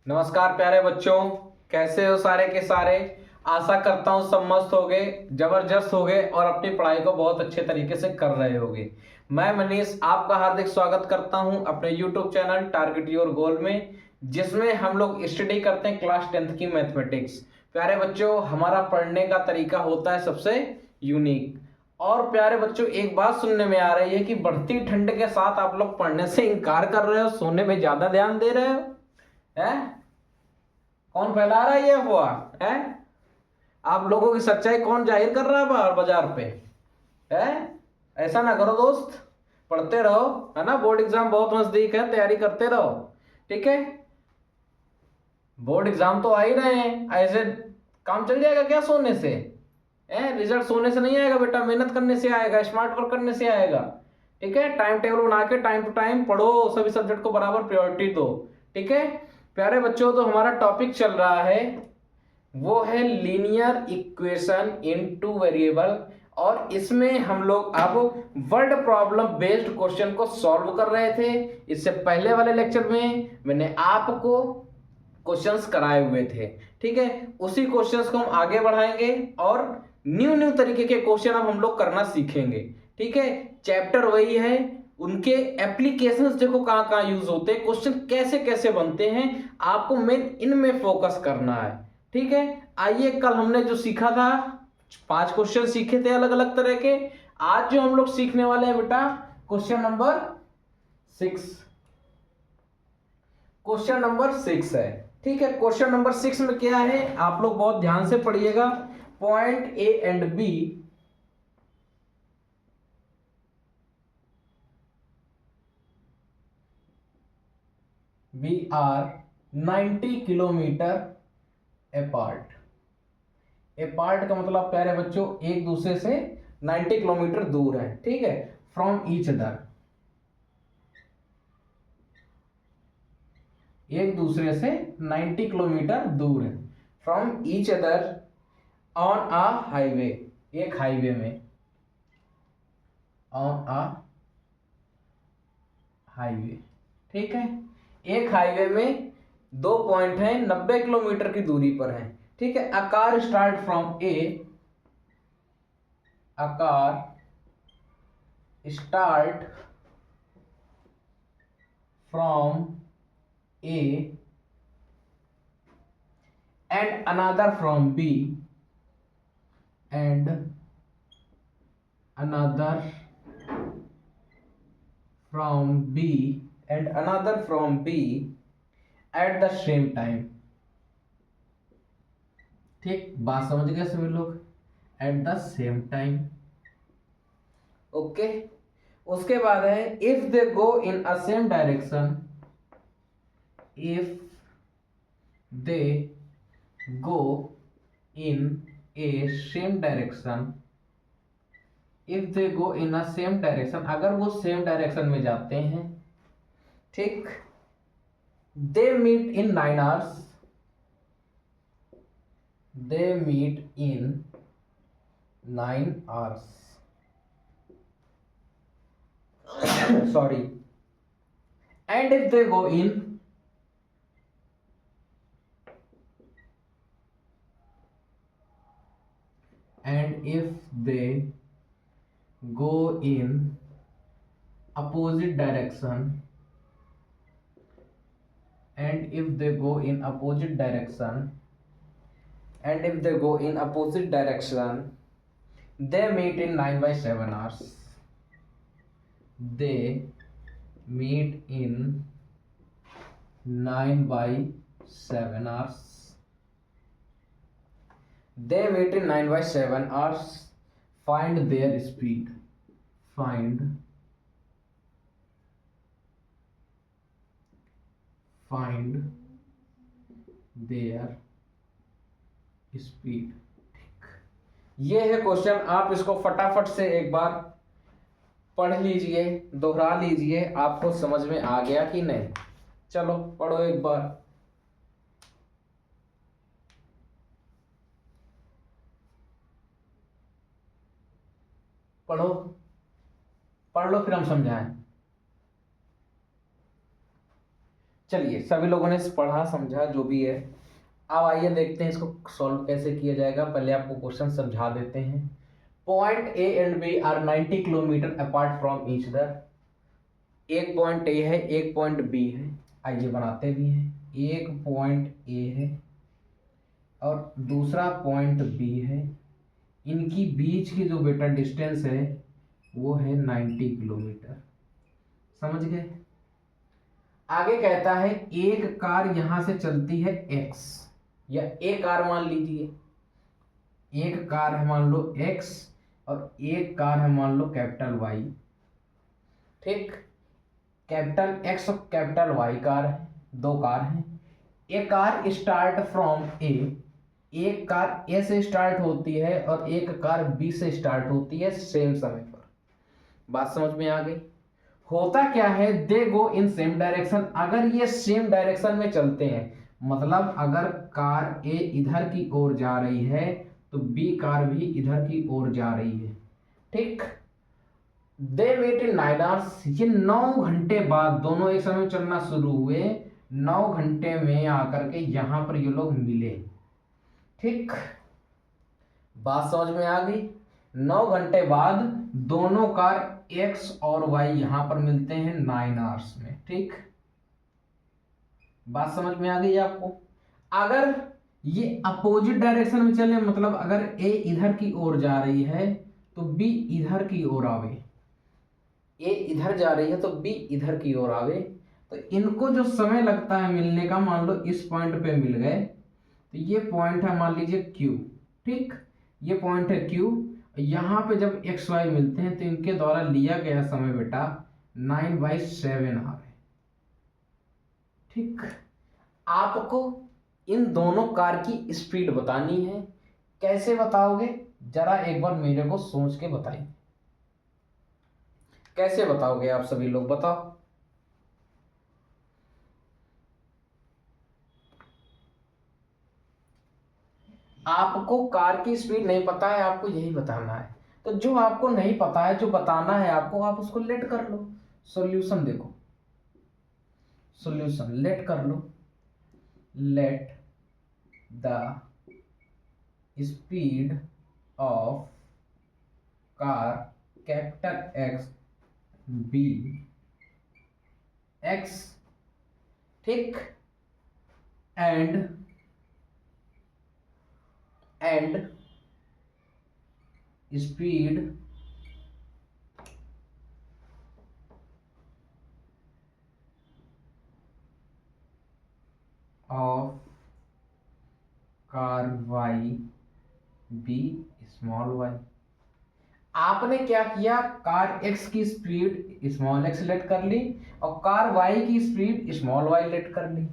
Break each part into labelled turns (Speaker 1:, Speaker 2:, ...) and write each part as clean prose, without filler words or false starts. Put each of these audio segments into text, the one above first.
Speaker 1: नमस्कार प्यारे बच्चों, कैसे हो सारे के सारे। आशा करता हूँ सब मस्त होगे, जबरदस्त होगे और अपनी पढ़ाई को बहुत अच्छे तरीके से कर रहे होगे। मैं मनीष आपका हार्दिक स्वागत करता हूँ अपने YouTube channel target your goal में, जिसमें हम लोग स्टडी करते हैं क्लास 10th की मैथमेटिक्स। प्यारे बच्चों, हमारा पढ़ने का तरीका होता है सबसे यूनिक। और प्यारे बच्चों, एक बात सुनने में आ रही है कि बढ़ती ठंड के साथ आप लोग पढ़ने से इनकार कर रहे हो, सोने में ज्यादा ध्यान दे रहे हो। है कौन फैला रहा है ये अफवाह? है आप लोगों की सच्चाई कौन जाहिर कर रहा है बाहर बाजार पे? है ऐसा ना करो दोस्त, पढ़ते रहो, है ना। बोर्ड एग्जाम बहुत नजदीक है, तैयारी करते रहो। ठीक है, बोर्ड एग्जाम तो आ ही रहे हैं, ऐसे काम चल जाएगा क्या सोने से? रिजल्ट सोने से नहीं आएगा बेटा, मेहनत करने से आएगा, स्मार्ट वर्क करने से आएगा। ठीक है, टाइम टेबल बना के टाइम टू टाइम पढ़ो, सभी सब्जेक्ट को बराबर प्रायोरिटी दो। ठीक है प्यारे बच्चों, तो हमारा टॉपिक चल रहा है वो है linear equation in two variable. और इसमें हम लोग अब वर्ड प्रॉब्लम बेस्ड क्वेश्चन को सॉल्व कर रहे थे। इससे पहले वाले लेक्चर में मैंने आपको क्वेश्चंस कराए हुए थे। ठीक है, उसी क्वेश्चंस को हम आगे बढ़ाएंगे और न्यू न्यू तरीके के क्वेश्चन अब हम लोग करना सीखेंगे। ठीक है, चैप्टर वही है, उनके एप्लीकेशंस देखो कहाँ कहाँ यूज होते हैं, क्वेश्चन कैसे कैसे बनते हैं, आपको मेन इनमें फोकस करना है। ठीक है, आइए, कल हमने जो सीखा था 5 क्वेश्चन सीखे थे अलग अलग तरह के। आज जो हम लोग सीखने वाले हैं बेटा, क्वेश्चन नंबर 6। क्वेश्चन नंबर 6 है। ठीक है, क्वेश्चन नंबर 6 में क्या है आप लोग बहुत ध्यान से पढ़िएगा। Point A and B are 90 kilometre apart. Apart का मतलब प्यारे बच्चों एक दूसरे से 90 किलोमीटर दूर है। ठीक है, फ्रॉम ईच अदर, एक दूसरे से 90 किलोमीटर दूर है, from each other on a highway, एक हाईवे में, ऑन अ हाईवे। ठीक है, एक हाईवे में दो पॉइंट हैं, 90 किलोमीटर की दूरी पर हैं। ठीक है, a car start from A, a car start from A and another from B and another from B and another from B at the same time. ठीक, बात समझ गए सभी लोग? At the same time. Okay, उसके बाद है if they go in a same direction, if they go in a same direction, if they go in a same direction, अगर वो सेम डायरेक्शन में जाते हैं। ठीक, they meet in 9 hours, they meet in 9 hours, sorry, and if they go in, and if they go in opposite direction, and if they go in opposite direction, and if they go in opposite direction, they meet in 9/7 hours, they meet in 9/7 hours, they meet in 9/7 hours, find their speed, find their speed. ये है question, आप इसको फटाफट से एक बार पढ़ लीजिए, दोहरा लीजिए, आपको समझ में आ गया कि नहीं? चलो पढ़ो एक बार। पढ़ो, पढ़ लो फिर हम समझाएं। चलिए, सभी लोगों ने पढ़ा समझा जो भी है। अब आइए देखते हैं इसको सॉल्व कैसे किया जाएगा। पहले आपको क्वेश्चन समझा देते हैं। Point A and B are 90 kilometre apart from each other. एक पॉइंट ए है, एक पॉइंट बी है। आइए बनाते भी हैं। एक पॉइंट ए है और दूसरा पॉइंट बी है। इनकी बीच की जो बेटा डिस्टेंस है वो है 90 किलोमीटर। समझ गए। आगे कहता है एक कार यहां से चलती है x, या एक कार मान लीजिए, एक कार है मान लो x और एक कार है मान लो कैपिटल Y। ठीक, कैपिटल X और कैपिटल Y कार है, दो कार हैं। एक कार स्टार्ट फ्रॉम ए, एक कार ए से स्टार्ट होती है और एक कार बी से स्टार्ट होती है सेम समय पर। बात समझ में आ गई। होता क्या है, दे गो इन सेम डायरेक्शन। अगर ये सेम डायरेक्शन में चलते हैं, मतलब अगर कार ए इधर की ओर जा रही है तो बी कार भी इधर की ओर जा रही है। ठीक, दे वेट इन 9 आवर्स। ये 9 घंटे बाद दोनों एक समय चलना शुरू हुए, 9 घंटे में आकर के यहां पर ये लोग मिले। ठीक, बात समझ में आ गई। 9 घंटे बाद दोनों कार x और y यहां पर मिलते हैं 9 आवर्स में। ठीक, बात समझ में आ गई आपको। अगर ये अपोजिट डायरेक्शन में चले, मतलब अगर a इधर की ओर जा रही है तो b इधर की ओर आवे, a इधर जा रही है तो b इधर की ओर आवे, तो इनको जो समय लगता है मिलने का, मान लो इस पॉइंट पे मिल गए तो ये पॉइंट है मान लीजिए Q। ठीक, ये पॉइंट है Q। यहां पे जब एक्स वाई मिलते हैं तो इनके द्वारा लिया गया समय बेटा 9/7 आवर है। ठीक, आपको इन दोनों कार की स्पीड बतानी है। कैसे बताओगे, जरा एक बार मेरे को सोच के बताइए। कैसे बताओगे आप सभी लोग, बताओ। आपको कार की स्पीड नहीं पता है, आपको यही बताना है। तो जो आपको नहीं पता है, जो बताना है आपको, आप उसको लेट कर लो। सॉल्यूशन देखो, सॉल्यूशन लेट कर लो। Let the speed of car capital X be X, ठीक, and speed of car Y be small Y. आपने क्या किया, कार एक्स की स्पीड स्मॉल एक्स लेट कर ली और कार वाई की स्पीड स्मॉल वाई लेट कर ली।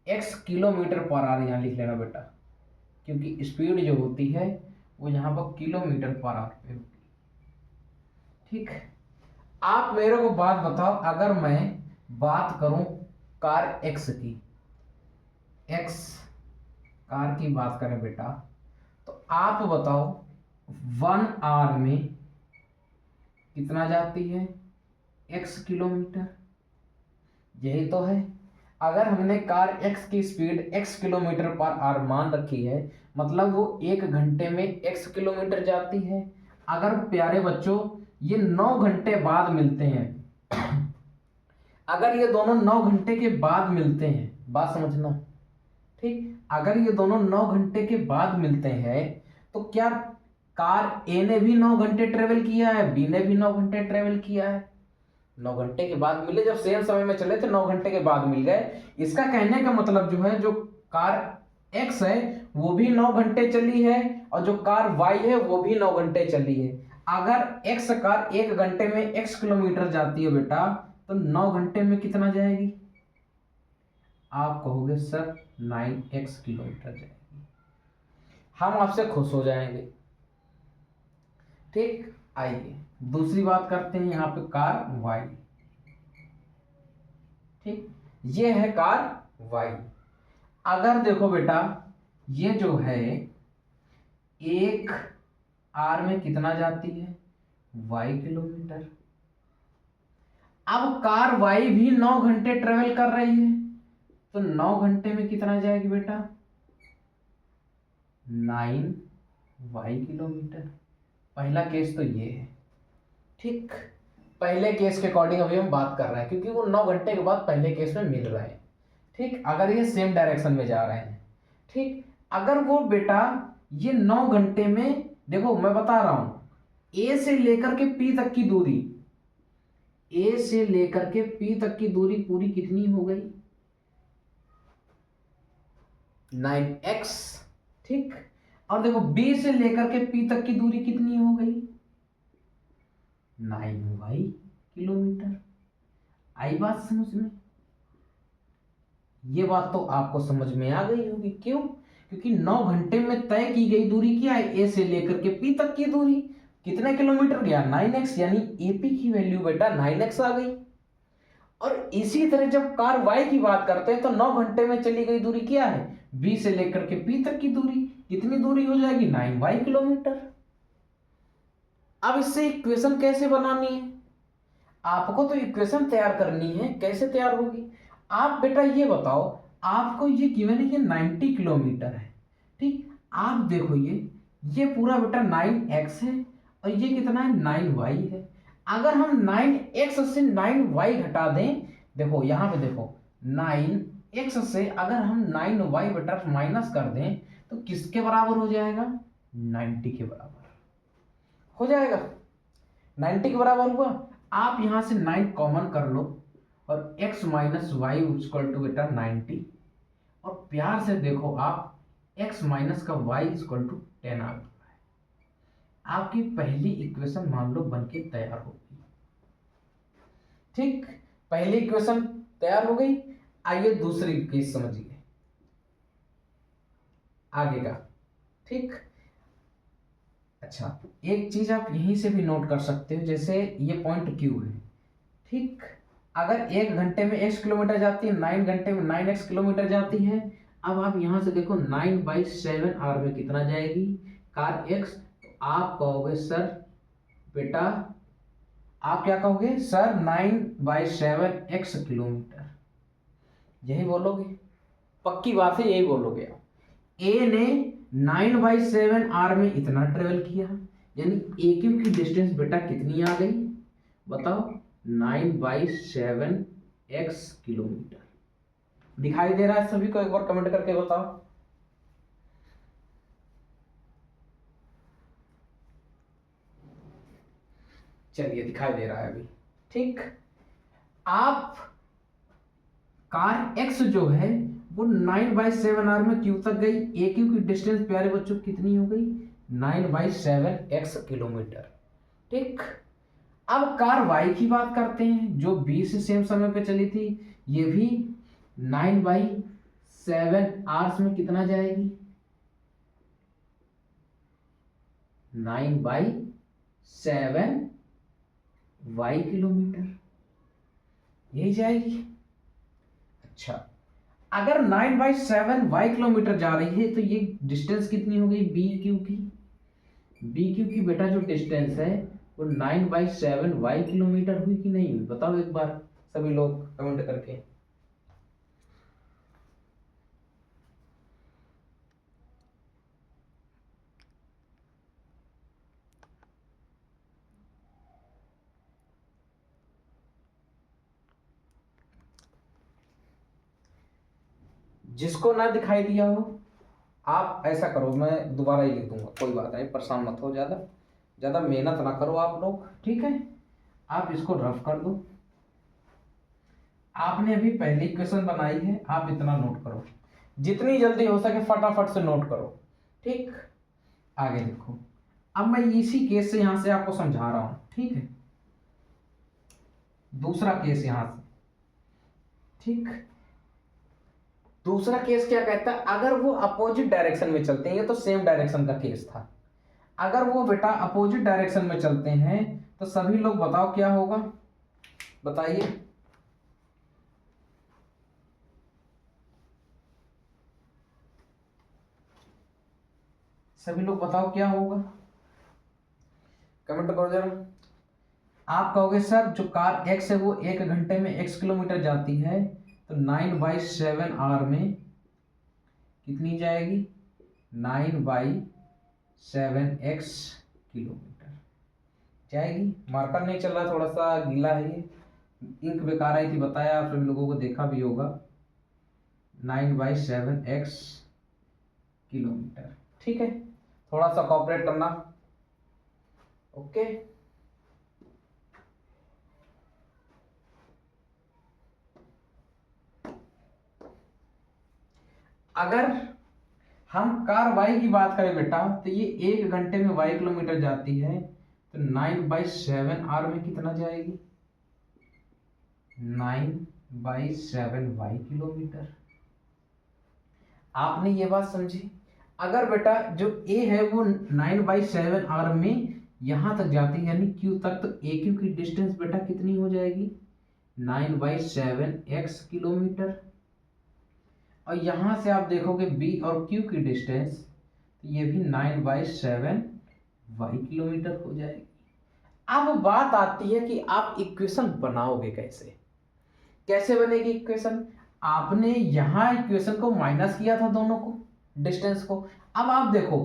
Speaker 1: एक्स किलोमीटर पर आवर यहाँ लिख लेना बेटा, क्योंकि स्पीड जो होती है वो यहाँ पर किलोमीटर पर आवर पे होती है। ठीक, आप मेरे को बात बताओ, अगर मैं बात करूं कार एक्स की, एक्स कार की बात करें बेटा, तो आप बताओ 1 आवर में कितना जाती है, x किलोमीटर। यही तो है। अगर हमने कार x की speed x kilometre per our मान रखी है, मतलब वो 1 घंटे में x किलोमीटर जाती है। अगर प्यारे बच्चों ये 9 घंटे बाद मिलते हैं, अगर ये दोनों 9 घंटे के बाद मिलते हैं, बात समझना। ठीक, अगर ये दोनों 9 घंटे के बाद मिलते हैं तो क्या कार ए ने भी 9 घंटे ट्रेवल किया है, बी ने भी 9 घंटे ट्रेवल किया है? 9 घंटे के बाद मिले, जब सेम समय में चले तो 9 घंटे के बाद मिल गए। इसका कहने का मतलब जो है, जो कार एक्स है वो भी 9 घंटे चली है और जो कार वाई है वो भी 9 घंटे चली है। अगर एक्स कार 1 घंटे में x किलोमीटर जाती है बेटा, तो 9 घंटे में कितना जाएगी? आप कहोगे सर 9x किलोमीटर जाएगी। हम आपसे खुश हो जाएंगे। ठीक, आइए दूसरी बात करते हैं। यहाँ पे कार वाई, ठीक, ये है कार वाई। अगर देखो बेटा, ये जो है 1 आवर में कितना जाती है, y किलोमीटर। अब कार वाई भी 9 घंटे ट्रेवल कर रही है, तो 9 घंटे में कितना जाएगी बेटा, 9y किलोमीटर। पहला केस तो ये है। ठीक, पहले केस के अकॉर्डिंग अभी हम बात कर रहे हैं, क्योंकि वो 9 घंटे के बाद पहले केस में मिल रहे हैं। ठीक, अगर ये सेम डायरेक्शन में जा रहे हैं। ठीक, अगर वो बेटा ये 9 घंटे में, देखो मैं बता रहा हूं, ए से लेकर के पी तक की दूरी, ए से लेकर के पी तक की दूरी पूरी कितनी हो गई, 9x। ठीक, और देखो बी से लेकर के पी तक की दूरी कितनी हो गई, 9y किलोमीटर। आई बात समझ में? ये बात तो आपको समझ में आ गई होगी। क्यों? क्योंकि 9 घंटे में तय की गई दूरी क्या है, ए से लेकर के पी तक की दूरी। कितने किलोमीटर गया, 9x, यानी एपी की वैल्यू बेटा 9x आ गई। और इसी तरह जब कार वाई की बात करते हैं तो 9 घंटे में चली गई दूरी क्या है, बी से लेकर के पी तक की दूरी। कितनी दूरी हो जाएगी, 9y किलोमीटर। अब इससे इक्वेशन कैसे बनानी है, आपको तो इक्वेशन तैयार करनी है। कैसे तैयार होगी, आप बेटा ये बताओ, आपको ये गिवन है, ये 90 किलोमीटर है। ठीक, आप देखो ये पूरा बेटा 9x है और ये कितना है, 9y है। अगर हम 9x से 9y घटा दें, देखो यहां पे देखो 9x से अगर हम 9y बेटा माइनस कर दें तो किसके बराबर हो जाएगा, 90 के बराबर हो जाएगा। 90 के बराबर हुआ। आप यहां से 9 कॉमन कर लो और x minus Y equal to बेटा 90, और प्यार से देखो आप x माइनस का y इक्वल टू 10 आ गया है। आपकी पहली इक्वेशन मान लो बन के तैयार हो गई। ठीक, पहली इक्वेशन तैयार हो गई। आइए दूसरी केस समझिए आगे का। ठीक, अच्छा एक चीज आप यहीं से भी नोट कर सकते हो, जैसे ये पॉइंट Q है। ठीक, अगर 1 घंटे में x किलोमीटर जाती है, 9 घंटे में 9x किलोमीटर जाती है। अब आप यहां से देखो 9/7 आर में कितना जाएगी कार x, तो आप कहोगे सर बेटा, आप क्या कहोगे सर, 9/7 x किलोमीटर, यही बोलोगे, पक्की बात है, यही बोलोगे आप। ए ने 9/7 आर में इतना ट्रेवल किया, यानी ए क्यू की डिस्टेंस बेटा कितनी आ गई, बताओ, 9/7 x किलोमीटर। दिखाई दे रहा है सभी को, एक बार कमेंट करके बताओ। चलिए दिखाई दे रहा है अभी। ठीक, आप कार x जो है वो 9/7 आर में क्यू तक गई, ए क्यू की डिस्टेंस प्यारे बच्चों कितनी हो गई, 9/7 x किलोमीटर। ठीक, अब कार y की बात करते हैं जो b से सेम समय पे चली थी, ये भी 9/7 आवर्स में कितना जाएगी, 9/7 y किलोमीटर, यही जाएगी। अच्छा, अगर 9/7 y किलोमीटर जा रही है तो ये डिस्टेंस कितनी हो गई, बी क्यू की। बी क्यू की बेटा जो डिस्टेंस है वो 9/7 y किलोमीटर हुई कि नहीं हुई, बताओ एक बार सभी लोग कमेंट करके। जिसको ना दिखाई दिया हो, आप ऐसा करो, मैं दोबारा ही लिख दूंगा, कोई बात नहीं, परेशान मत हो, ज़्यादा ज़्यादा मेहनत ना करो आप लोग। ठीक है, आप इसको रफ कर दो। आपने अभी पहली इक्वेशन बनाई है, आप इतना नोट करो, जितनी जल्दी हो सके फटाफट से नोट करो। ठीक, आगे देखो, अब मैं इसी केस से यहां से आपको समझा रहा हूं। ठीक है, दूसरा केस यहां से। ठीक, दूसरा केस क्या कहता है, अगर वो अपोजिट डायरेक्शन में चलते हैं, ये तो सेम डायरेक्शन का केस था। अगर वो बेटा अपोजिट डायरेक्शन में चलते हैं तो सभी लोग बताओ क्या होगा, बताइए। सभी लोग बताओ क्या होगा, कमेंट करो जरा। आप कहोगे सर जो कार x है वो 1 घंटे में x किलोमीटर जाती है, तो 9/7 में कितनी जाएगी, 9/7x किलोमीटर जाएगी। मार्कर नहीं चल रहा, थोड़ा सा गीला है ये, इंक बेकार आई थी, बताया आप सभी लोगों को, देखा भी होगा। 9/7x किलोमीटर, ठीक है। थोड़ा सा कॉपरेट करना, ओके। अगर हम कार वाई की बात करें बेटा, तो ये 1 घंटे में y किलोमीटर जाती है, तो 9/7 में कितना जाएगी, 9/7 y किलोमीटर। आपने ये बात समझी। अगर बेटा जो a है वो 9/7 में यहां तक जाती है, यानी q तक, तो a q की डिस्टेंस बेटा कितनी हो जाएगी, 9/7x किलोमीटर। और यहां से आप देखोगे b और q की डिस्टेंस, तो ये भी 9/7 y किलोमीटर हो जाएगी। अब बात आती है कि आप इक्वेशन बनाओगे कैसे, कैसे बनेगी इक्वेशन। आपने यहां इक्वेशन को माइनस किया था, दोनों को, डिस्टेंस को। अब आप देखो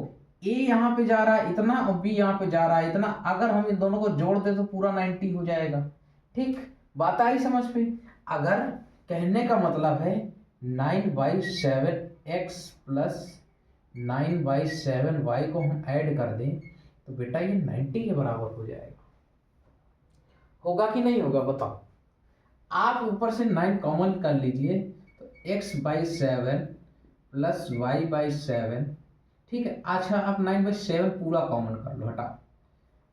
Speaker 1: a यहां पे जा रहा है इतना और b यहां पे जा रहा है इतना, अगर हम इन दोनों को जोड़ दे तो पूरा 90 हो जाएगा। ठीक, बात आई समझ पे। अगर कहने का मतलब है 9/7x प्लस 9/7y को हम ऐड कर दें तो बेटा ये 90 के बराबर हो जाएगा। होगा कि नहीं होगा बताओ। आप ऊपर से 9 कॉमन कर लीजिए, तो x/7 प्लस y/7, ठीक है। अच्छा आप 9/7 पूरा कॉमन कर लो, हटाओ,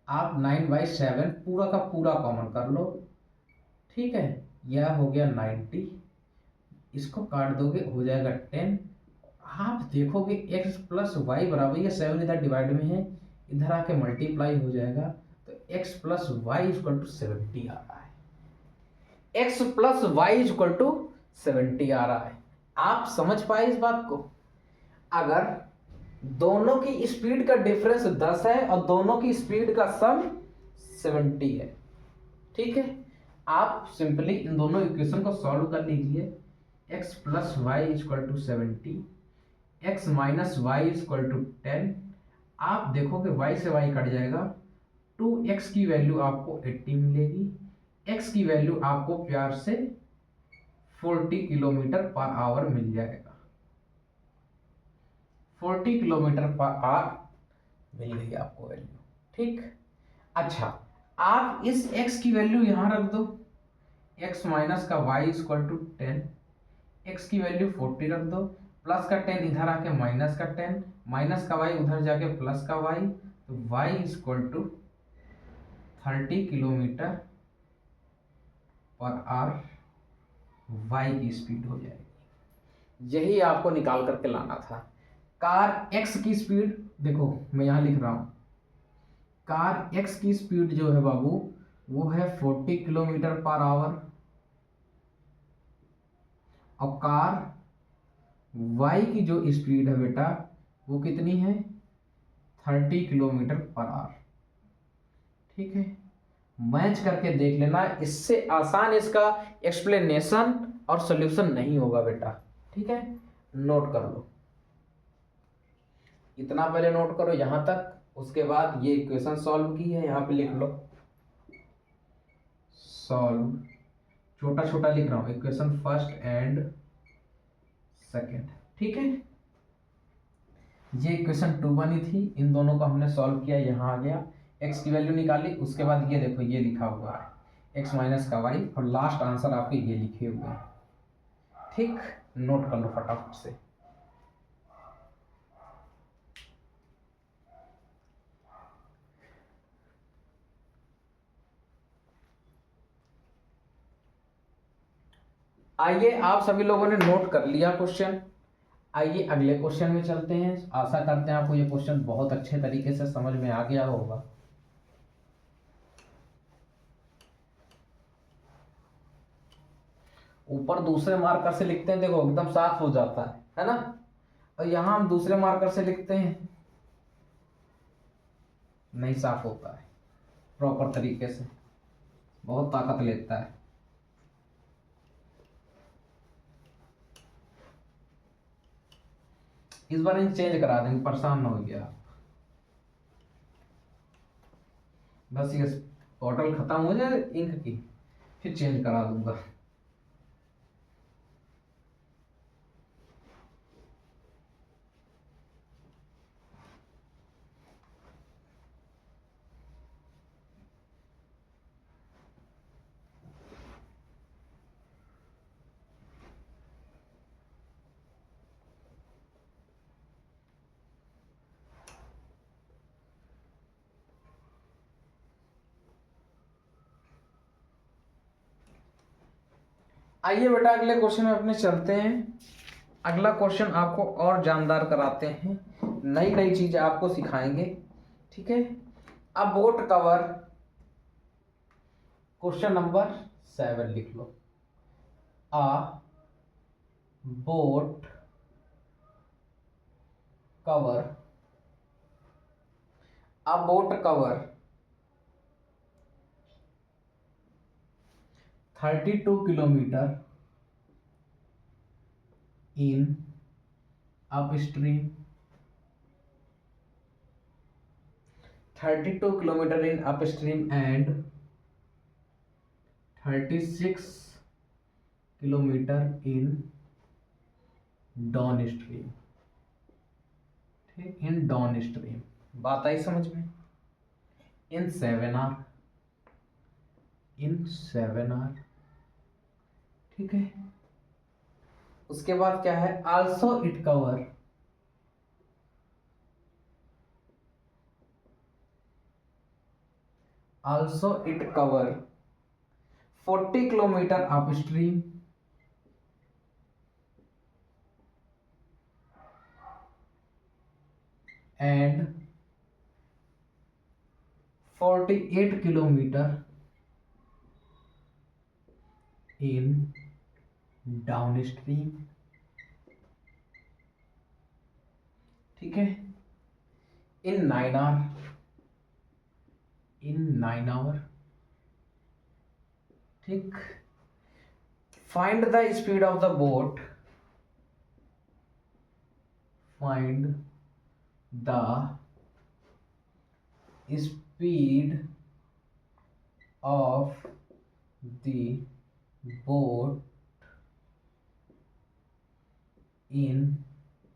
Speaker 1: आप 9/7 पूरा का पूरा कॉमन कर लो, ठीक है। यह हो गया 90, इसको काट दोगे हो जाएगा 10। आप देखोगे x प्लस वाई बराबर, ये 7 इधर डिवाइड में है, इधर आके मल्टीप्लाई हो जाएगा, तो x plus Y equal to 70 आ रहा है। x plus Y equal to 70 आ रहा है। आप समझ पाए इस बात को। अगर दोनों की स्पीड का डिफरेंस 10 है और दोनों की स्पीड का सम 70 है, ठीक है। आप सिंपली इन दोनों इक्वेशन को सॉल्व कर लीजिए। x plus Y equal to 70, x minus Y equal to 10। आप देखोगे y से y कट जाएगा, 2x की वैल्यू आपको 80 मिलेगी, x की वैल्यू आपको प्यार से 40 किलोमीटर पर आवर मिल जाएगा। 40 किलोमीटर पर आवर मिल गई आपको वैल्यू, ठीक। अच्छा आप इस x की वैल्यू यहां रख दो, x माइनस का y इक्वल टू 10, x की वैल्यू 40 रख दो, प्लस का 10 इधर आके माइनस का 10, माइनस का y उधर जाके प्लस का y, तो y equal to 30 kilometre per hour y की स्पीड हो जाएगी। यही आपको निकाल करके लाना था। कार x की स्पीड देखो, मैं यहां लिख रहा हूं, कार x की स्पीड जो है बाबू वो है 40 किलोमीटर पर आवर, और कार y की जो स्पीड है बेटा वो कितनी है, 30 किलोमीटर पर आवर, ठीक है। मैच करके देख लेना, इससे आसान इसका एक्सप्लेनेशन और सॉल्यूशन नहीं होगा बेटा, ठीक है। नोट कर लो, इतना पहले नोट करो यहां तक, उसके बाद ये इक्वेशन सॉल्व की है यहां पे लिख लो, सॉल्व, छोटा छोटा लिख रहा हूं, इक्वेशन फर्स्ट एंड सेकेंड, ठीक है। ये इक्वेशन 2 बनी थी, इन दोनों को हमने सॉल्व किया, यहाँ आ गया, x की वैल्यू निकाली, उसके बाद ये देखो ये लिखा हुआ है x माइनस का y, और लास्ट आंसर आपके ये लिखे हुए हैं, ठीक। नोट कर लो फटाफट से। आइए आप सभी लोगों ने नोट कर लिया क्वेश्चन, आइए अगले क्वेश्चन में चलते हैं। आशा करते हैं आपको ये क्वेश्चन बहुत अच्छे तरीके से समझ में आ गया होगा। ऊपर दूसरे मार्कर से लिखते हैं, देखो एकदम साफ हो जाता है ना। और यहां हम दूसरे मार्कर से लिखते हैं, नहीं साफ होता है प्रॉपर तरीके से, बहुत ताकत लेता है। इस बार इंक चेंज करा देंगे, परेशान ना होइए आप। बस ये बॉटल खत्म हो जाए इंक की, फिर चेंज करा दूंगा। आइए बेटा अगले क्वेश्चन में अपने चलते हैं। अगला क्वेश्चन आपको और जानदार कराते हैं, नई नई चीज आपको सिखाएंगे, ठीक है। अब बोट कवर, क्वेश्चन नंबर 7 लिख लो। A boat cover, a boat cover 32 kilometer in upstream, 32 kilometer in upstream and 36 kilometer in downstream, ठीक, इन डाउनस्ट्रीम। बात आई समझ में? इन 7 आर, इन 7 आर, ठीक है। उसके बाद क्या है, also it cover, also it cover 40 kilometre upstream and 48 kilometer in downstream, ठीक है। इन 9 आवर, इन 9 आवर, ठीक। Find the speed of the boat, find the speed of the boat in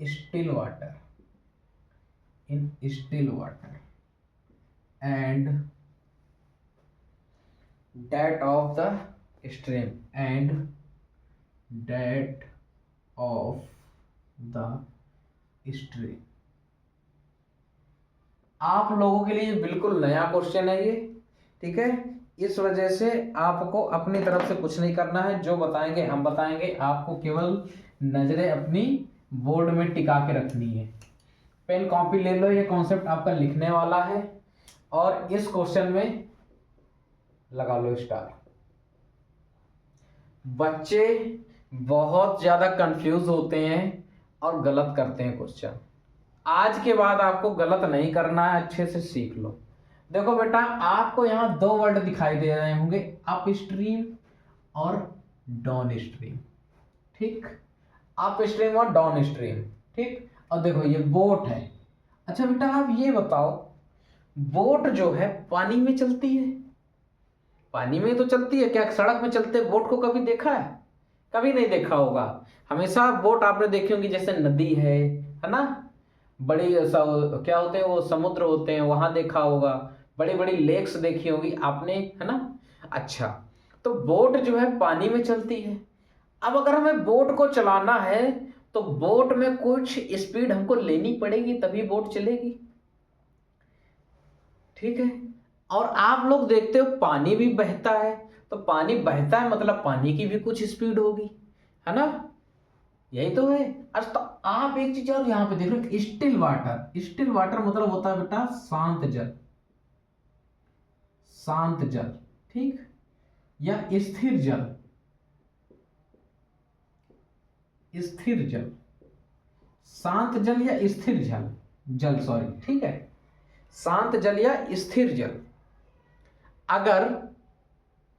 Speaker 1: still water, in still water and that of the stream, and that of the stream। आप लोगों के लिए बिल्कुल नया question है ये, ठीक है। इस वजह से आपको अपनी तरफ से कुछ नहीं करना है, जो बताएंगे हम बताएंगे, आपको केवल नजरें अपनी बोर्ड में टिका के रखनी है। पेन कॉपी ले लो, ये कॉन्सेप्ट आपका लिखने वाला है और इस क्वेश्चन में लगा लो स्टार। बच्चे बहुत ज्यादा कंफ्यूज होते हैं और गलत करते हैं क्वेश्चन। आज के बाद आपको गलत नहीं करना है, अच्छे से सीख लो। देखो बेटा, आपको यहाँ 2 वर्ड दिखाई दे रहे होंगे, अप स्ट्रीम और डाउन स्ट्रीम, ठीक। अप स्ट्रीम और डाउन स्ट्रीम, ठीक। और देखो ये बोट है। अच्छा बेटा आप ये बताओ, बोट जो है पानी में चलती है? पानी में तो चलती है, क्या सड़क में चलते बोट को कभी देखा है? कभी नहीं देखा होगा। हमेशा बोट आपने देखी होगी, जैसे नदी है ना, बड़ी क्या होते हैं वो, समुद्र होते हैं, वहां देखा होगा। बड़ी बड़ी लेक्स देखी होगी आपने, है ना। अच्छा, तो बोट जो है पानी में चलती है। अब अगर हमें बोट को चलाना है तो बोट में कुछ स्पीड हमको लेनी पड़ेगी, तभी बोट चलेगी, ठीक है। और आप लोग देखते हो पानी भी बहता है, तो पानी बहता है मतलब पानी की भी कुछ स्पीड होगी, है ना। यही तो है। अच्छा तो आप एक चीज और यहां पे देख लो, स्टिल वाटर। स्टिल वाटर मतलब होता है बेटा शांत जल, शांत जल, ठीक, या स्थिर जल, स्थिर जल, शांत जल या स्थिर जल, जल सॉरी, ठीक है, शांत जल या स्थिर जल। अगर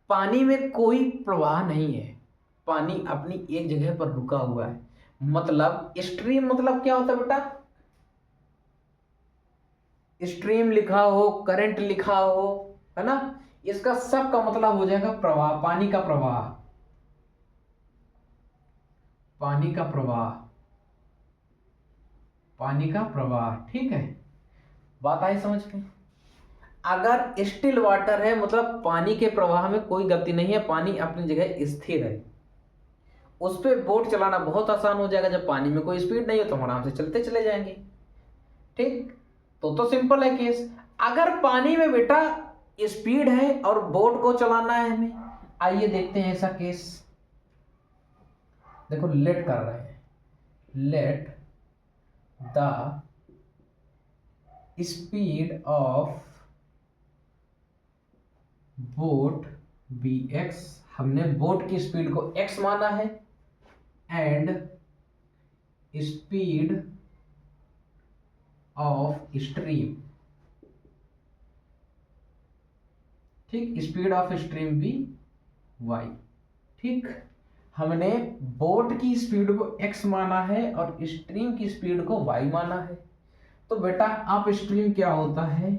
Speaker 1: पानी में कोई प्रवाह नहीं है, पानी अपनी एक जगह पर रुका हुआ है, मतलब स्ट्रीम मतलब क्या होता है बेटा, स्ट्रीम लिखा हो, करंट लिखा हो, है ना, इसका सब का मतलब हो जाएगा प्रवाह, पानी का प्रवाह, पानी का प्रवाह, पानी का प्रवाह। ठीक है, बात आई समझ में। अगर स्टिल वाटर है मतलब पानी के प्रवाह में कोई गति नहीं है, पानी अपनी जगह स्थिर है, उस पर बोट चलाना बहुत आसान हो जाएगा। जब पानी में कोई स्पीड नहीं है तो हम आराम से चलते चले जाएंगे। ठीक, तो सिंपल है केस। अगर पानी में बेटा स्पीड है और बोट को चलाना है हमें, आइए देखते हैं ऐसा केस। देखो लेट कर रहे हैं, let the speed of boat be X, हमने बोट की स्पीड को x माना है, एंड स्पीड ऑफ स्ट्रीम, ठीक, स्पीड ऑफ स्ट्रीम भी y। ठीक, हमने बोट की स्पीड को x माना है और स्ट्रीम की स्पीड को y माना है। तो बेटा अप स्ट्रीम क्या होता है,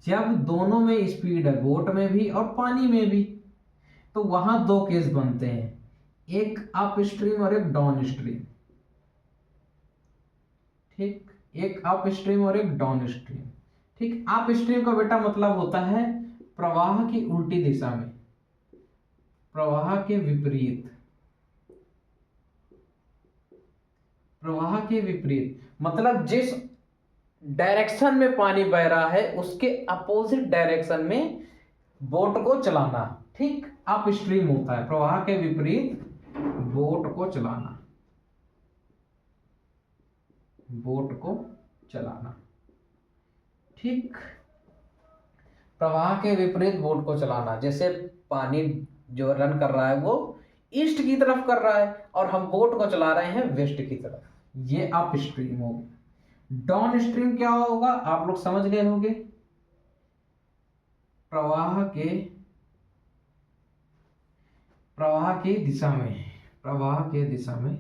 Speaker 1: जब दोनों में स्पीड है, बोट में भी और पानी में भी, तो वहां दो केस बनते हैं, एक अप स्ट्रीम और एक डाउन स्ट्रीम। ठीक, एक अप स्ट्रीम और एक डाउन स्ट्रीम। ठीक, अप स्ट्रीम का बेटा मतलब होता है प्रवाह की उल्टी दिशा में, प्रवाह के विपरीत, प्रवाह के विपरीत मतलब जिस डायरेक्शन में पानी बह रहा है उसके अपोजिट डायरेक्शन में बोट को चलाना। ठीक, अप स्ट्रीम होता है प्रवाह के विपरीत बोट को चलाना, बोट को चलाना। ठीक, प्रवाह के विपरीत बोट को चलाना, जैसे पानी जो रन कर रहा है वो ईस्ट की तरफ कर रहा है और हम बोट को चला रहे हैं वेस्ट की तरफ, ये अप स्ट्रीम होगा। डाउन स्ट्रीम क्या होगा आप लोग समझ गए होंगे, प्रवाह की दिशा में, प्रवाह के दिशा में,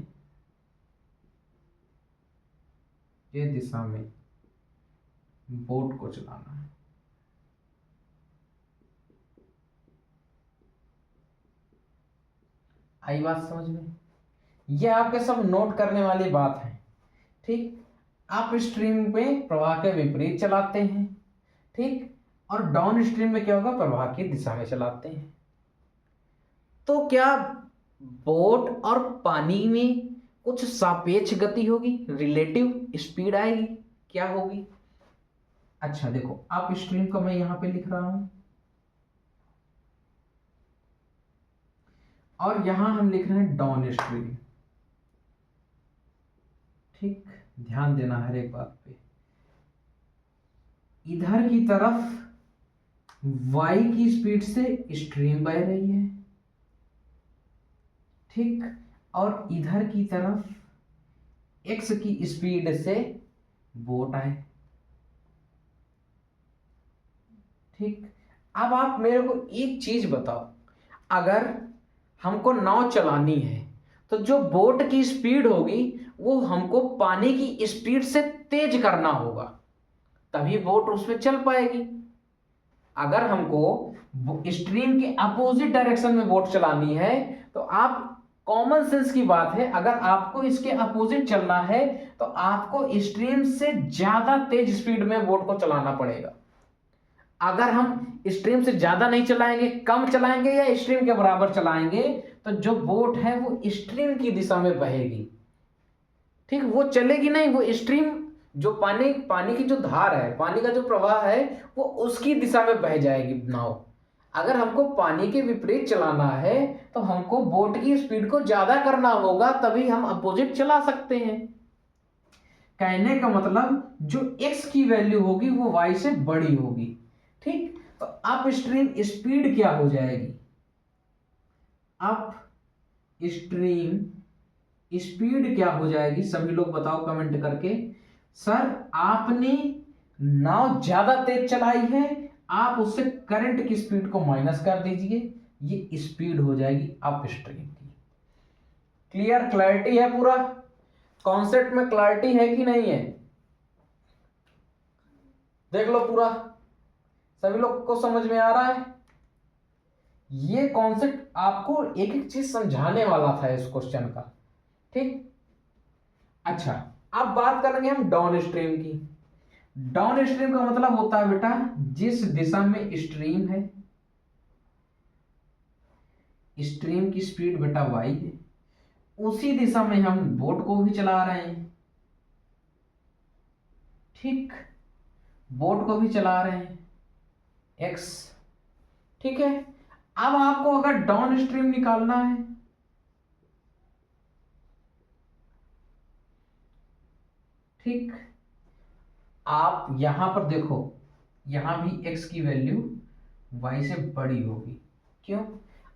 Speaker 1: के दिशा में बोट को चलाना है। आई बात समझ में, ये आपके सब नोट करने वाली बात है। ठीक, आप स्ट्रीम में प्रवाह के विपरीत चलाते हैं, ठीक, और डाउन स्ट्रीम में क्या होगा, प्रवाह की दिशा में चलाते हैं। तो क्या बोट और पानी में कुछ सापेक्ष गति होगी, रिलेटिव स्पीड आएगी, क्या होगी? अच्छा देखो, अप स्ट्रीम का मैं यहां पे लिख रहा हूं और यहां हम लिख रहे हैं डाउन स्ट्रीम। ठीक, ध्यान देना हर एक बात पे। इधर की तरफ y की स्पीड से स्ट्रीम बह रही है, ठीक, और इधर की तरफ x की स्पीड से बोट आए। ठीक, अब आप मेरे को एक चीज बताओ, अगर हमको नाव चलानी है तो जो बोट की स्पीड होगी वो हमको पानी की स्पीड से तेज करना होगा, तभी बोट उसमें चल पाएगी। अगर हमको स्ट्रीम के अपोजिट डायरेक्शन में बोट चलानी है तो आप कॉमन सेंस की बात है, अगर आपको इसके अपोजिट चलना है तो आपको स्ट्रीम से ज्यादा तेज स्पीड में बोट को चलाना पड़ेगा। अगर हम स्ट्रीम से ज्यादा नहीं चलाएंगे, कम चलाएंगे या स्ट्रीम के बराबर चलाएंगे, तो जो बोट है वो स्ट्रीम की दिशा में बहेगी। ठीक, वो चलेगी नहीं, वो स्ट्रीम जो पानी की जो धार है, पानी का जो प्रवाह है वो उसकी दिशा में बह जाएगी नाव। अगर हमको पानी के विपरीत चलाना है तो हमको बोट की स्पीड को ज्यादा करना होगा, तभी हम अपोजिट चला सकते हैं। कहने का मतलब जो x की वैल्यू होगी वो y से बड़ी होगी। ठीक, तो अप स्ट्रीम स्पीड क्या हो जाएगी, अप स्ट्रीम स्पीड क्या हो जाएगी, सभी लोग बताओ कमेंट करके। सर आपने नाव ज्यादा तेज चलाई है, आप उससे करंट की स्पीड को माइनस कर दीजिए, ये स्पीड हो जाएगी अप स्ट्रीम की। क्लियर, क्लैरिटी है, पूरा कॉन्सेप्ट में क्लैरिटी है कि नहीं है? देख लो पूरा, सभी लोग को समझ में आ रहा है? ये कॉन्सेप्ट आपको एक एक चीज समझाने वाला था इस क्वेश्चन का, ठीक। अच्छा, अब बात करेंगे हम डाउन स्ट्रीम की। डाउन स्ट्रीम का मतलब होता है बेटा जिस दिशा में स्ट्रीम है, स्ट्रीम की स्पीड बेटा y है, उसी दिशा में हम बोट को भी चला रहे हैं, ठीक, बोट को भी चला रहे हैं x, ठीक है। अब आपको अगर डाउन स्ट्रीम निकालना है, ठीक, आप यहां पर देखो, यहां भी x की वैल्यू y से बड़ी होगी। क्यों?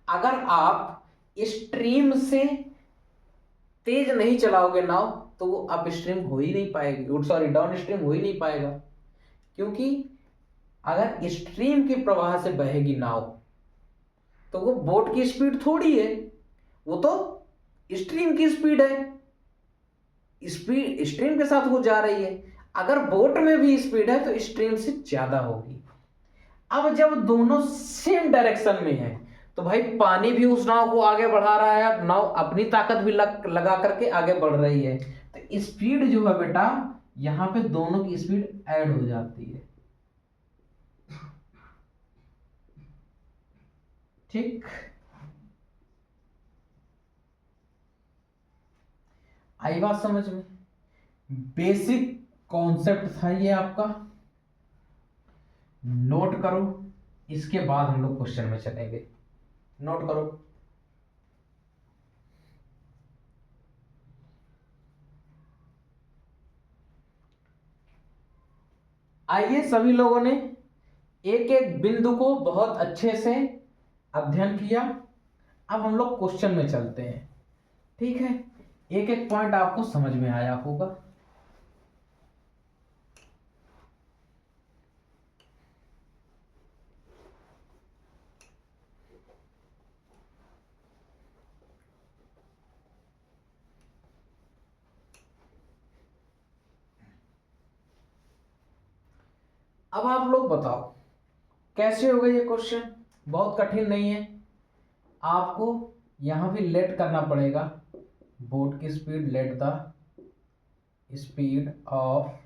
Speaker 1: अगर आप स्ट्रीम से तेज नहीं चलाओगे नाव तो वो अप स्ट्रीम हो ही नहीं पाएगी, सॉरी डाउन स्ट्रीम हो ही नहीं पाएगा। क्योंकि अगर स्ट्रीम के प्रवाह से बहेगी नाव तो वो बोट की स्पीड थोड़ी है, वो तो स्ट्रीम की स्पीड है, स्पीड स्ट्रीम के साथ वो जा रही है। अगर बोट में भी स्पीड है तो स्ट्रीम से ज्यादा होगी। अब जब दोनों सेम डायरेक्शन में है तो भाई पानी भी उस नाव को आगे बढ़ा रहा है, नाव अपनी ताकत भी लगा करके आगे बढ़ रही है, तो स्पीड जो है बेटा यहां पे दोनों की स्पीड ऐड हो जाती है, ठीक। आई बात समझ में? बेसिक कॉन्सेप्ट था ये आपका, नोट करो, इसके बाद हम लोग क्वेश्चन में चलेंगे। नोट करो। आइए, सभी लोगों ने एक एक बिंदु को बहुत अच्छे से अध्ययन किया। अब हम लोग क्वेश्चन में चलते हैं, ठीक है। एक एक पॉइंट आपको समझ में आया होगा। अब आप लोग बताओ कैसे होगा ये क्वेश्चन? बहुत कठिन नहीं है, आपको यहां भी लेट करना पड़ेगा। बोट की speed, let the speed of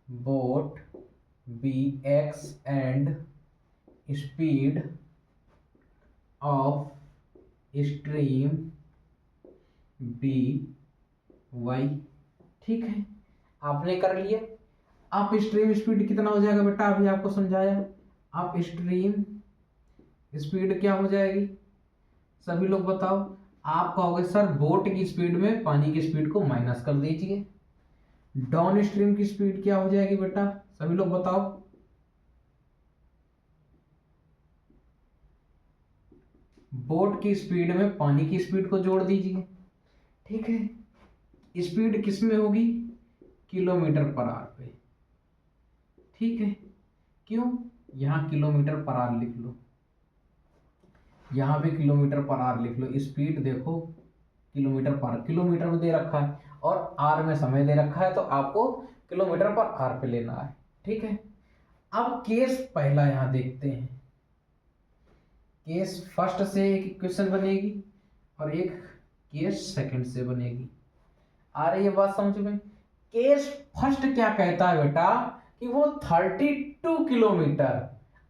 Speaker 1: boat be X and speed of stream be Y, ठीक है। आपने कर लिया। आप स्ट्रीम स्पीड कितना हो जाएगा बेटा, अभी आपको समझाया। आप स्ट्रीम स्पीड क्या हो जाएगी, सभी लोग बताओ। आप कहोगे सर बोट की स्पीड में पानी की स्पीड को माइनस कर दीजिए। डाउन स्ट्रीम की स्पीड क्या हो जाएगी बेटा, सभी लोग बताओ। बोट की स्पीड में पानी की स्पीड को जोड़ दीजिए, ठीक है। स्पीड किस में होगी, किलोमीटर पर आवर पे, ठीक है। क्यों? यहां किलोमीटर पर आवर लिख लो, यहां भी किलोमीटर पर आवर लिख लो। स्पीड देखो किलोमीटर पर, किलोमीटर में दे रखा है और आर में समय दे रखा है, तो आपको किलोमीटर पर आर पे लेना है, ठीक है। अब केस पहला यहां देखते हैं। केस फर्स्ट से एक इक्वेशन बनेगी और एक केस सेकंड से बनेगी। आ रही है बात समझ में? केस फर्स्ट क्या कहता है बेटा कि वो 32 किलोमीटर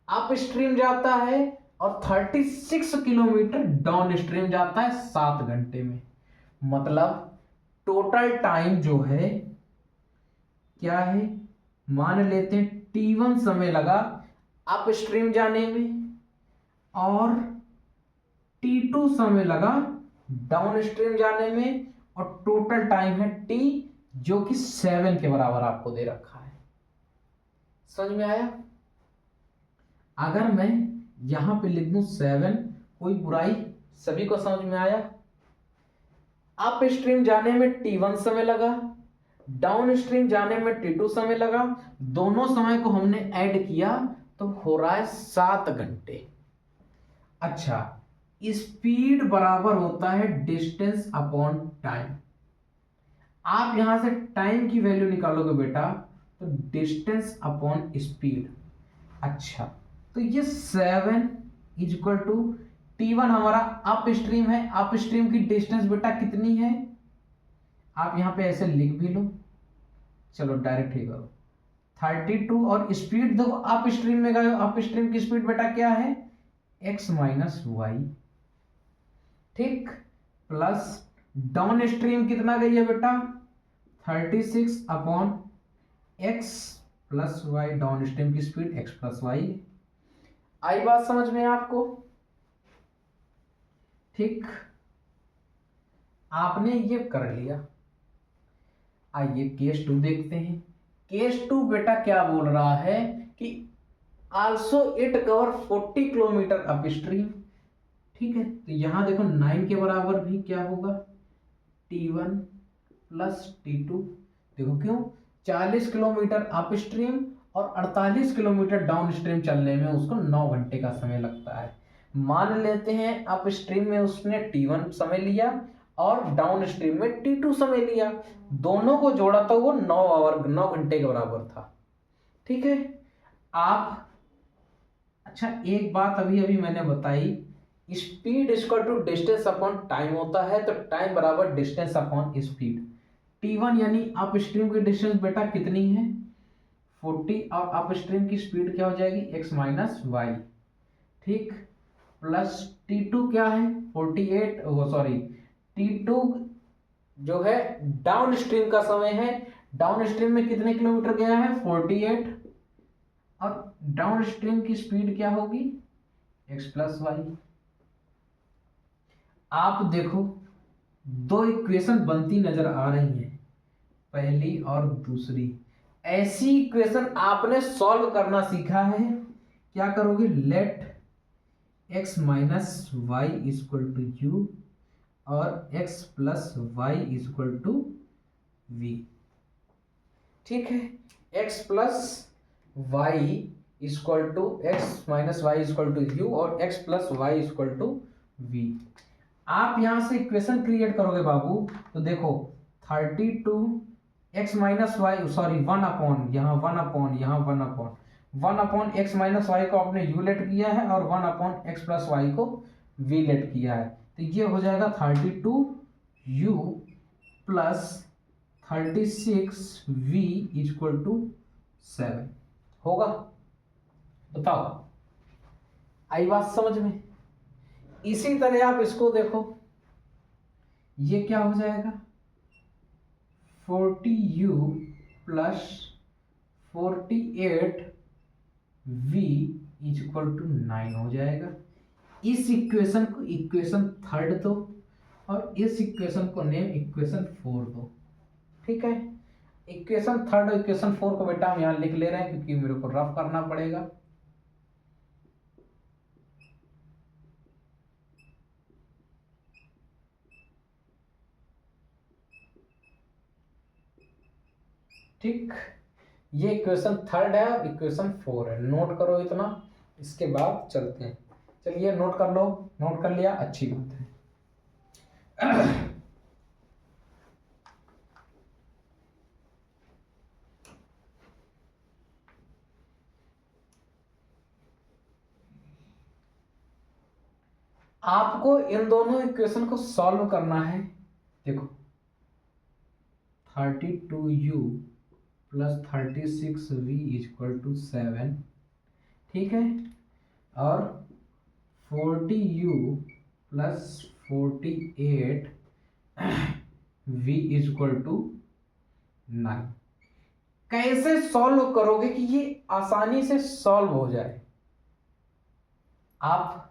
Speaker 1: अप स्ट्रीम जाता है और 36 किलोमीटर डाउन स्ट्रीम जाता है 7 घंटे में। मतलब टोटल टाइम जो है क्या है, मान लेते हैं T1 समय लगा अप स्ट्रीम जाने में और T2 समय लगा डाउन स्ट्रीम जाने में, और टोटल टाइम है T जो कि 7 के बराबर आपको दे रखा है। समझ में आया? अगर मैं यहां पे लिख दूं 7, कोई बुराई, सभी को समझ में आया? अप स्ट्रीम जाने में T1 समय लगा, डाउन स्ट्रीम जाने में T2 समय लगा, दोनों समय को हमने ऐड किया तो हो रहा है 7 घंटे। अच्छा, स्पीड बराबर होता है डिस्टेंस अपॉन टाइम। आप यहां से टाइम की वैल्यू निकालोगे बेटा, तो डिस्टेंस अपॉन स्पीड। अच्छा, तो ये 7 इज इक्वल टू T1 हमारा अप स्ट्रीम है। अप स्ट्रीम की डिस्टेंस बेटा कितनी है, आप यहां पे ऐसे लिख भी लो, चलो डायरेक्ट ही करो 32। और स्पीड देखो अप स्ट्रीम में गए, अप स्ट्रीम की स्पीड बेटा क्या है, x माइनस वाई, ठीक, प्लस डाउन स्ट्रीम कितना गई है बेटा 36 upon x plus Y, downstream की स्पीड x प्लस वाई। आई बात समझ में आपको, ठीक, आपने ये कर लिया। आइए केस 2 देखते हैं। केस 2 बेटा क्या बोल रहा है कि also it cover 40 kilometre up stream, ठीक है। तो यहां देखो 9 के बराबर भी क्या होगा, T1 प्लस T2। देखो क्यों, 40 किलोमीटर अप स्ट्रीम और 48 किलोमीटर डाउन स्ट्रीम चलने में उसको 9 घंटे का समय लगता है। मान लेते हैं अप स्ट्रीम में उसने T1 समय लिया और डाउन स्ट्रीम में T2 समय लिया, दोनों को जोड़ा तो वो 9 घंटे के बराबर था, ठीक है। आप, अच्छा एक बात अभी अभी मैंने बताई, speed equal to distance upon time होता है, तो टाइम बराबर डिस्टेंस अपॉन स्पीड। T1 यानी अप स्ट्रीम की डिस्टेंस बेटा कितनी है 40, और अप स्ट्रीम की स्पीड क्या हो जाएगी x माइनस वाई, ठीक, प्लस T2 क्या है 48, वो सॉरी T2 जो है डाउन स्ट्रीम का समय है, डाउन स्ट्रीम में कितने किलोमीटर गया है 48, और डाउन स्ट्रीम की स्पीड क्या होगी x प्लस वाई। आप देखो दो इक्वेशन बनती नजर आ रही हैं, पहली और दूसरी। ऐसी इक्वेशन आपने सॉल्व करना सीखा है, क्या करोगे, let x minus Y equal to U और x plus Y equal to V, ठीक है। x plus Y equal to X minus Y equal to U और x plus Y equal to V. आप यहां से इक्वेशन क्रिएट करोगे बाबू, तो देखो 32 x minus Y, sorry 1 upon, यहाँ 1 अपॉन, यहाँ 1 अपॉन x माइनस वाई को आपने u लेट किया है और 1 अपॉन x प्लस वाई को v लेट किया है, तो ये हो जाएगा 32u plus 36v equal to 7 होगा। बताओ आई बात समझ में। इसी तरह आप इसको देखो, ये क्या हो जाएगा 40u plus 48v equal to 9 हो जाएगा। इस इक्वेशन को इक्वेशन 3 दो और इस इक्वेशन को नेम इक्वेशन 4 दो, ठीक है। इक्वेशन 3 और इक्वेशन 4 को बेटा हम यहां लिख ले रहे हैं क्योंकि मेरे को रफ करना पड़ेगा। ठीक, ये इक्वेशन 3 है, इक्वेशन 4 है, नोट करो इतना, इसके बाद चलते हैं। चलिए नोट कर लो, नोट कर लिया, अच्छी बात है। आपको इन दोनों इक्वेशन को सॉल्व करना है। देखो 32u plus 36v equal to 7, ठीक है, और 40u plus 48v equal to 9। कैसे सॉल्व करोगे कि ये आसानी से सॉल्व हो जाए। आप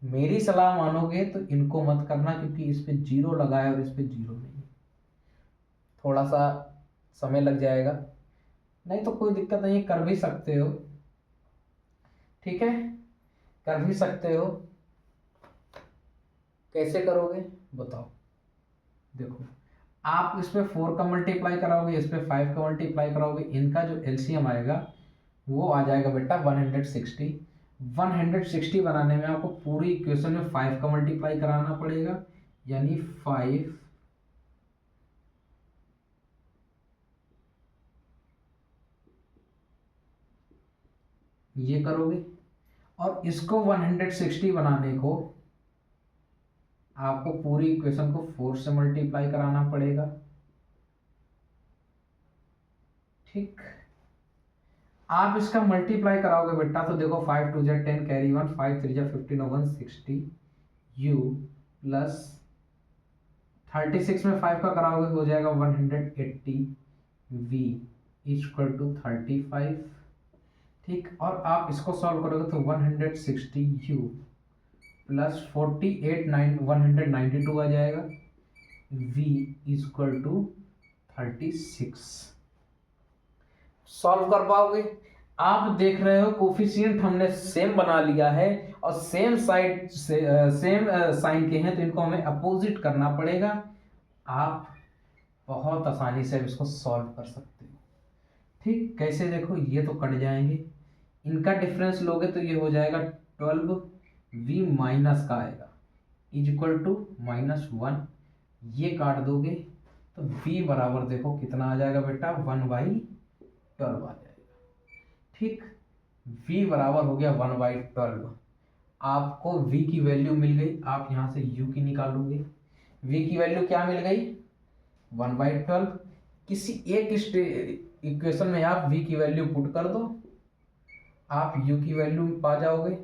Speaker 1: मेरी सलाह मानोगे तो इनको मत करना, क्योंकि इस पे 0 लगाया और इस पे 0 नहीं, थोड़ा सा समय लग जाएगा। नहीं तो कोई दिक्कत नहीं, कर भी सकते हो, ठीक है, कर भी सकते हो। कैसे करोगे बताओ। देखो आप इस पे 4 का मल्टीप्लाई कराओगे, इस पे 5 का मल्टीप्लाई कराओगे, इनका जो एलसीएम आएगा वो आ जाएगा बेटा 160। 160 बनाने में आपको पूरी इक्वेशन में 5 का मल्टीप्लाई कराना पड़ेगा, यानी 5 ये करोगे, और इसको 160 बनाने को आपको पूरी इक्वेशन को 4 से मल्टीप्लाई कराना पड़ेगा। ठीक, आप इसका मल्टीप्लाई कराओगे बेटा तो देखो 5 2 10 कैरी 1, 5 3 15 160 u प्लस 36 में 5 का कराओगे हो जाएगा 180 v इक्वल टू 35। ठीक, और आप इसको सॉल्व करोगे तो 160 u प्लस 192 आ जाएगा, v इक्वल टू 36। सॉल्व कर पाओगे? आप देख रहे हो कोफिशिएंट हमने सेम बना लिया है और सेम साइड से सेम साइन के हैं, तो इनको हमें अपोजिट करना पड़ेगा। आप बहुत आसानी से इसको सॉल्व कर सकते हो। ठीक, कैसे? देखो ये तो कट जाएंगे, इनका डिफरेंस लोगे तो ये हो जाएगा 12v माइनस का आएगा इज इक्वल टू -1, ये काट दोगे तो v बराबर देखो कितना आ जाएगा बेटा 1/12 आ जाएगा। ठीक, v बराबर हो गया 1/12। आपको v की वैल्यू मिल गई, आप यहाँ से u की निकालोगे। v की वैल्यू क्या मिल गई? 1/12। किसी एक इक्वेशन में आप v की वैल्यू पुट कर दो, आप u की वैल्यू पा जाओगे।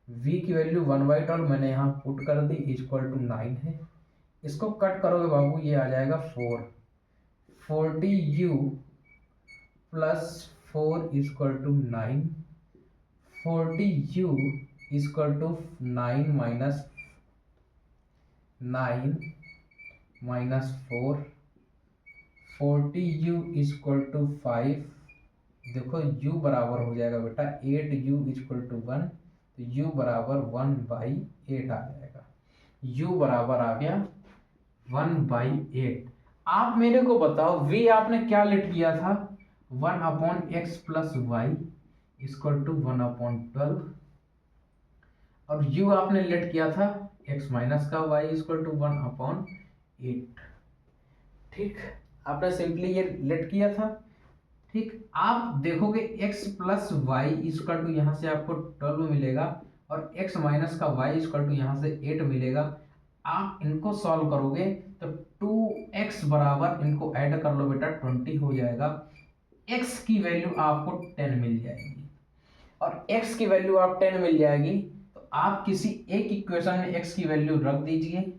Speaker 1: v की वैल्यू 1/12 मैंने यहाँ पुट कर दी, इक्वल टू 9 है। इसको कट करोगे बाबू, ये आ जाएगा 4, 40u plus 4 equal to 9, 40u equal to 9 minus 4, 40u equal to 5। देखो u बराबर हो जाएगा बेटा 8u इक्वल टू 1, तो u बराबर 1/8 आ जाएगा। u बराबर आ गया 1/8। आप मेरे को बताओ v आपने क्या लेट किया था? 1/x plus Y equal to 1/12, और u आपने लेट किया था x माइनस का y इक्वल टू 1/8। ठीक, आपने सिंपली ये लेट किया था। ठीक, आप देखोगे x plus Y equal to यहाँ से आपको 12 मिलेगा, और x माइनस का y इक्वल टू यहाँ से 8 मिलेगा। आप इनको सॉल्व करोगे तो 2x बराबर, इनको ऐड कर लो बेटा 20 हो जाएगा। x की वैल्यू आपको 10 मिल जाएगी, और x की वैल्यू आप 10 मिल जाएगी तो आप किसी एक इक्वेशन में x की वैल्यू रख दीजिए,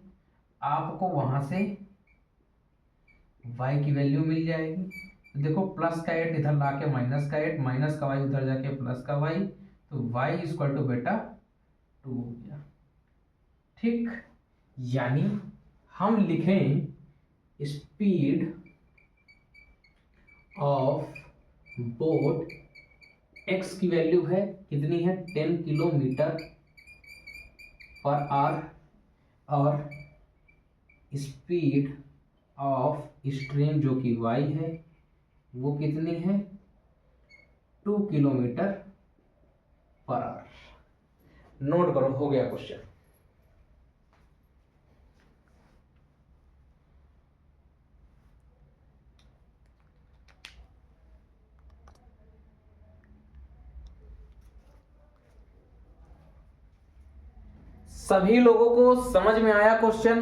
Speaker 1: आपको वहां से y की वैल्यू मिल जाएगी। तो देखो प्लस का 8 इधर लाके माइनस का 8, माइनस का y उधर जाके प्लस का y, तो y इक्वल टू बेटा 2 हो गया। ठीक, यानी हम लिखें स्पीड ऑफ बोट, x की वैल्यू है कितनी है 10 किलोमीटर पर आवर, और स्पीड ऑफ स्ट्रीम जो कि y है वो कितनी है 2 किलोमीटर पर आवर। नोट करो, हो गया क्वेश्चन। सभी लोगों को समझ में आया क्वेश्चन?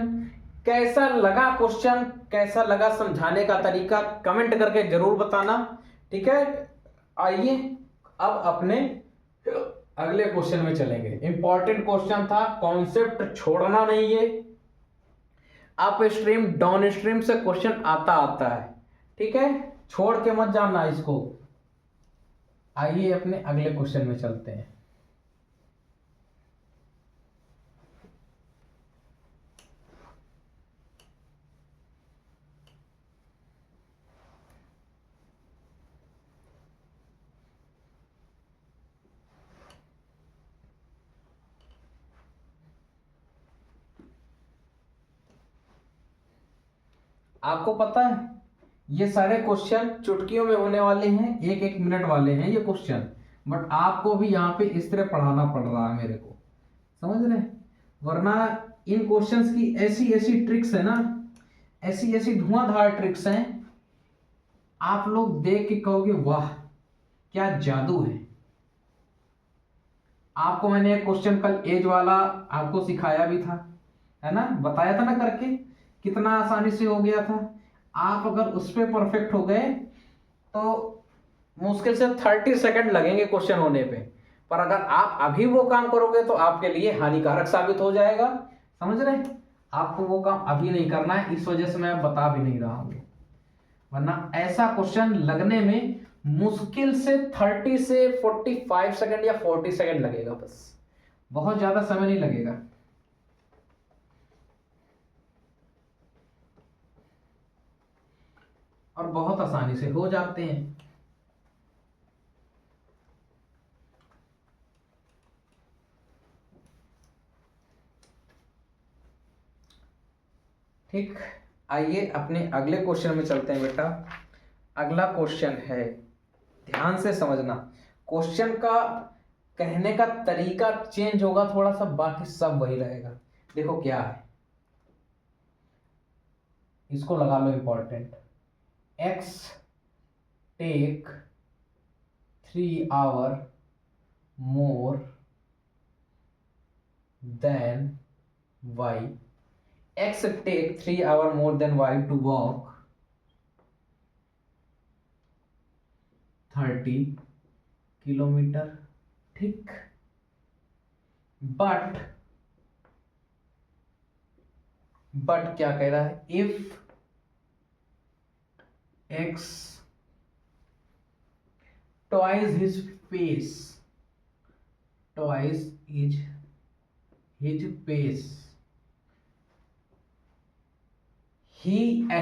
Speaker 1: कैसा लगा क्वेश्चन, कैसा लगा समझाने का तरीका, कमेंट करके जरूर बताना। ठीक है, आइए अब अपने अगले क्वेश्चन में चलेंगे। इंपॉर्टेंट क्वेश्चन था, कॉन्सेप्ट छोड़ना नहीं है। अप स्ट्रीम डाउन स्ट्रीम से क्वेश्चन आता है, ठीक है, छोड़ के मत जाना इसको। आइए अपने अगले क्वेश्चन में चलते हैं। आपको पता है ये सारे क्वेश्चन चुटकियों में होने वाले हैं, 1-1 मिनट वाले हैं ये क्वेश्चन। बट आपको भी यहाँ पे इस तरह पढ़ाना पड़ रहा है मेरे को, समझ रहे? वरना इन क्वेश्चंस की ऐसी ऐसी ट्रिक्स है ना, ऐसी ऐसी धुआंधार ट्रिक्स हैं, आप लोग देख के कहोगे वाह क्या जादू है। आपको मैंने एक क्वेश्चन कल एज वाला आपको सिखाया भी था, है ना, बताया था ना करके, कितना आसानी से हो गया था। आप अगर उस पर परफेक्ट हो गए तो मुश्किल से 30 सेकंड लगेंगे क्वेश्चन होने पे, पर अगर आप अभी वो काम करोगे तो आपके लिए हानिकारक साबित हो जाएगा, समझ रहे? आपको वो काम अभी नहीं करना है, इस वजह से मैं बता भी नहीं रहा हूं, वरना ऐसा क्वेश्चन लगने में मुश्किल से 30 से 45 सेकंड या 40 सेकंड लगेगा, बस बहुत ज्यादा समय नहीं लगेगा। और बहुत आसानी से हो जाते हैं। ठीक, आइए अपने अगले क्वेश्चन में चलते हैं बेटा। अगला क्वेश्चन है, ध्यान से समझना, क्वेश्चन का कहने का तरीका चेंज होगा थोड़ा सा, बाकी सब वही रहेगा। देखो क्या है, इसको लगा लो important. X take 3 hour more than Y, X take 3 hours more than Y to walk 30 kilometre, ठीक। बट क्या कह रहा है, if X twice his pace, twice is his pace, he is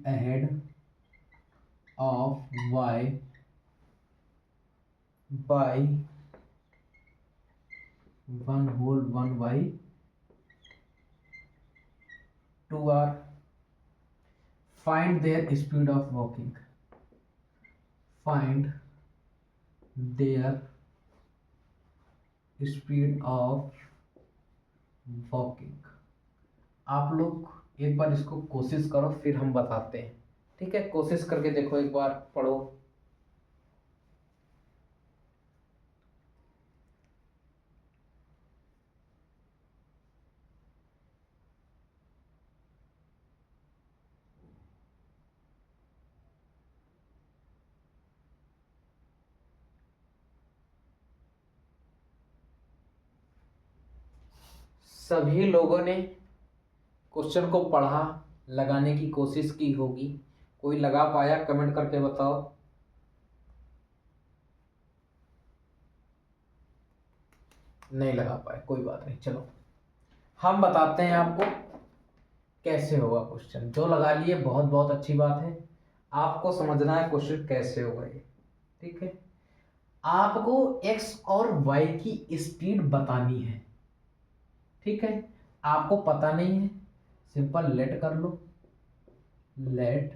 Speaker 1: ahead of Y by 1/1/2 hour, find their speed of walking, find their speed of walking. आप लोग एक बार इसको कोशिश करो, फिर हम बताते हैं, ठीक है? कोशिश करके देखो, एक बार पढ़ो। सभी लोगों ने क्वेश्चन को पढ़ा, लगाने की कोशिश की होगी। कोई लगा पाया कमेंट करके बताओ। नहीं लगा पाए, कोई बात नहीं, चलो हम बताते हैं आपको कैसे होगा क्वेश्चन। जो लगा लिए बहुत बहुत अच्छी बात है, आपको समझना है क्वेश्चन कैसे होगा ये, ठीक है? आपको x और y की स्पीड बतानी है, ठीक है? आपको पता नहीं है, सिंपल लेट कर लो, let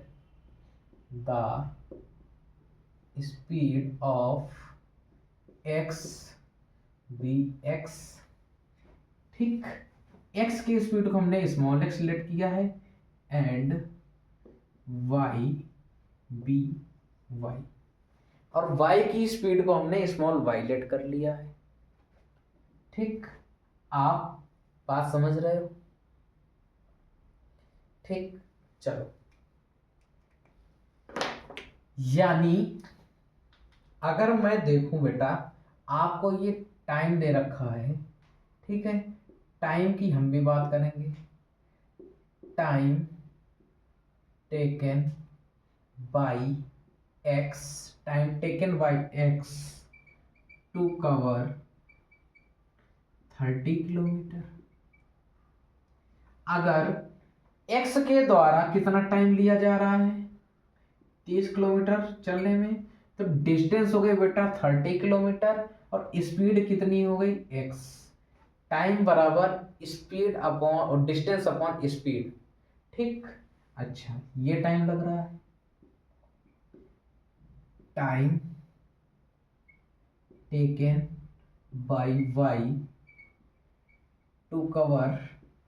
Speaker 1: the speed of x be x, ठीक। x की स्पीड को हमने स्मॉल x लेट किया है, एंड y बी y, और y की स्पीड को हमने स्मॉल y लेट कर लिया है, ठीक। आप बात समझ रहे हो? ठीक, चलो, यानी अगर मैं देखूं बेटा, आपको ये टाइम दे रखा है, ठीक है? टाइम की हम भी बात करेंगे, time taken by X, time taken by X to cover 30 kilometre. अगर x के द्वारा कितना टाइम लिया जा रहा है, 30 किलोमीटर चलने में, तो डिस्टेंस हो गई बेटा 30 किलोमीटर, और स्पीड कितनी हो गई x। टाइम बराबर speed upon distance upon speed, ठीक। अच्छा, ये टाइम लग रहा है, time taken by Y to cover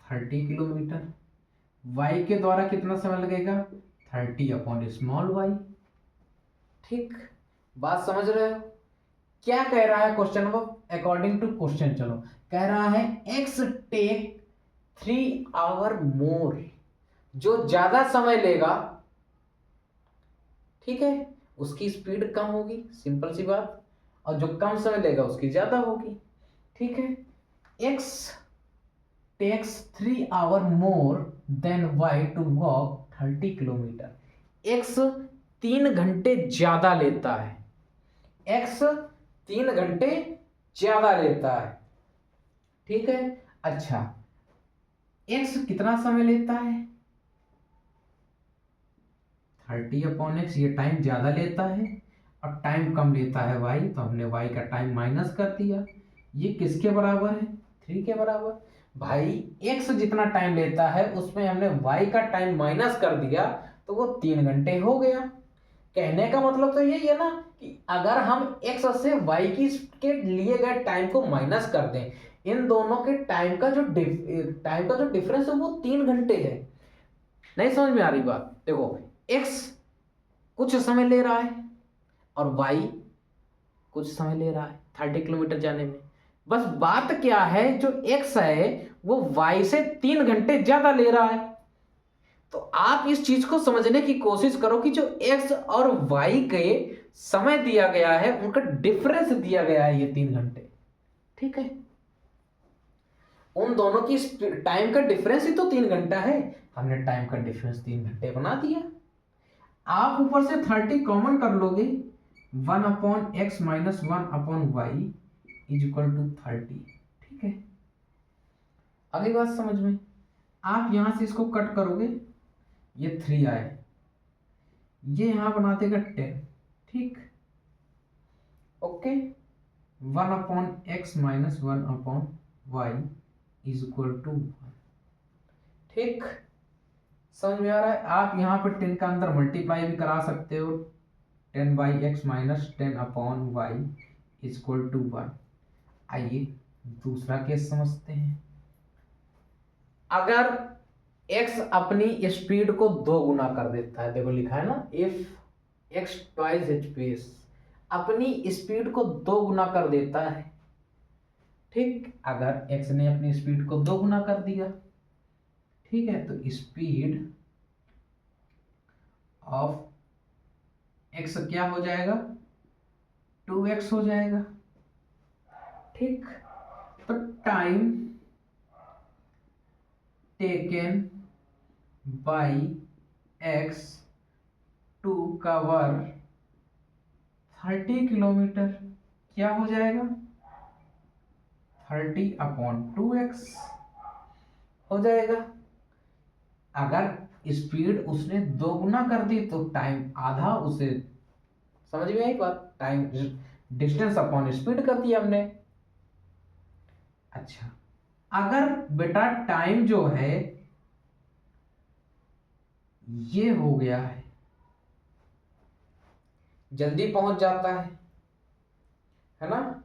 Speaker 1: 30 kilometre. Y के द्वारा कितना समय लगेगा, 30/स्मॉल वाई। ठीक, बात समझ रहे हो? क्या कह रहा है क्वेश्चन वो, अकॉर्डिंग टू क्वेश्चन चलो, कह रहा है एक्स टेक 3 आवर मोर, जो ज्यादा समय लेगा, ठीक है, उसकी स्पीड कम होगी, सिंपल सी बात, और जो कम समय लेगा उसकी ज्यादा होगी। ठीक है, X takes 3 hour more than Y to walk 30 kilometre. X 3 घंटे ज्यादा लेता है, एक्स 3 घंटे ज्यादा लेता है, ठीक है। अच्छा, एक्स कितना समय लेता है, 30/x, ये टाइम ज्यादा लेता है और टाइम कम लेता है वाई, तो हमने वाई का टाइम माइनस कर दिया। ये किसके बराबर है, 3 के बराबर। भाई एक्स जितना टाइम लेता है उसमें हमने वाई का टाइम माइनस कर दिया, तो वो 3 घंटे हो गया। कहने का मतलब तो यही है ना कि अगर हम एक्स से वाई की के लिए गए टाइम को माइनस कर दें, इन दोनों के टाइम का जो डिफरेंस है वो 3 घंटे है। नहीं समझ में आ रही बात? देखो, एक्स कुछ समय ले रहा है और वाई कुछ समय ले रहा है 30 किलोमीटर जाने में। बस बात क्या है, जो एक्स है वो वाई से 3 घंटे ज्यादा ले रहा है। तो आप इस चीज को समझने की कोशिश करो कि जो एक्स और वाई के समय दिया गया है उनका डिफरेंस दिया गया है ये 3 घंटे, ठीक है। उन दोनों की टाइम का डिफरेंस ही तो 3 घंटा है, हमने टाइम का डिफरेंस 3 घंटे बना दिया। आप ऊपर से 30 कॉमन कर लोगे, 1/x माइनस 1/y इज इक्वल टू 30, ठीक है। अगली बात समझ में, आप यहां से इसको कट करोगे, ये 3 आए, ये यहां बना देगा 10, ठीक, ओके। 1/x माइनस 1/y इज इक्वल टू 1, ठीक, समझ में आ रहा है? आप यहाँ पे 10 का अंदर मल्टीप्लाई भी करा सकते हो, 10/x minus 10/y is equal to 1। आइए दूसरा केस समझते हैं। अगर x अपनी स्पीड को 2 गुना कर देता है, देखो लिखा है ना, if x twice its speed, अपनी स्पीड को 2 गुना कर देता है, ठीक। अगर x ने अपनी स्पीड को 2 गुना कर दिया, ठीक है, तो स्पीड ऑफ x क्या हो जाएगा, 2x हो जाएगा, ठीक। तो time taken by x to cover 30 kilometre क्या हो जाएगा, 30/2x हो जाएगा। अगर स्पीड उसने 2 गुना कर दी तो टाइम आधा, उसे समझ में आई बात, टाइम डिस्टेंस अपॉन स्पीड कर दिया हमने। अच्छा, अगर बेटा टाइम जो है ये हो गया है, जल्दी पहुंच जाता है ना,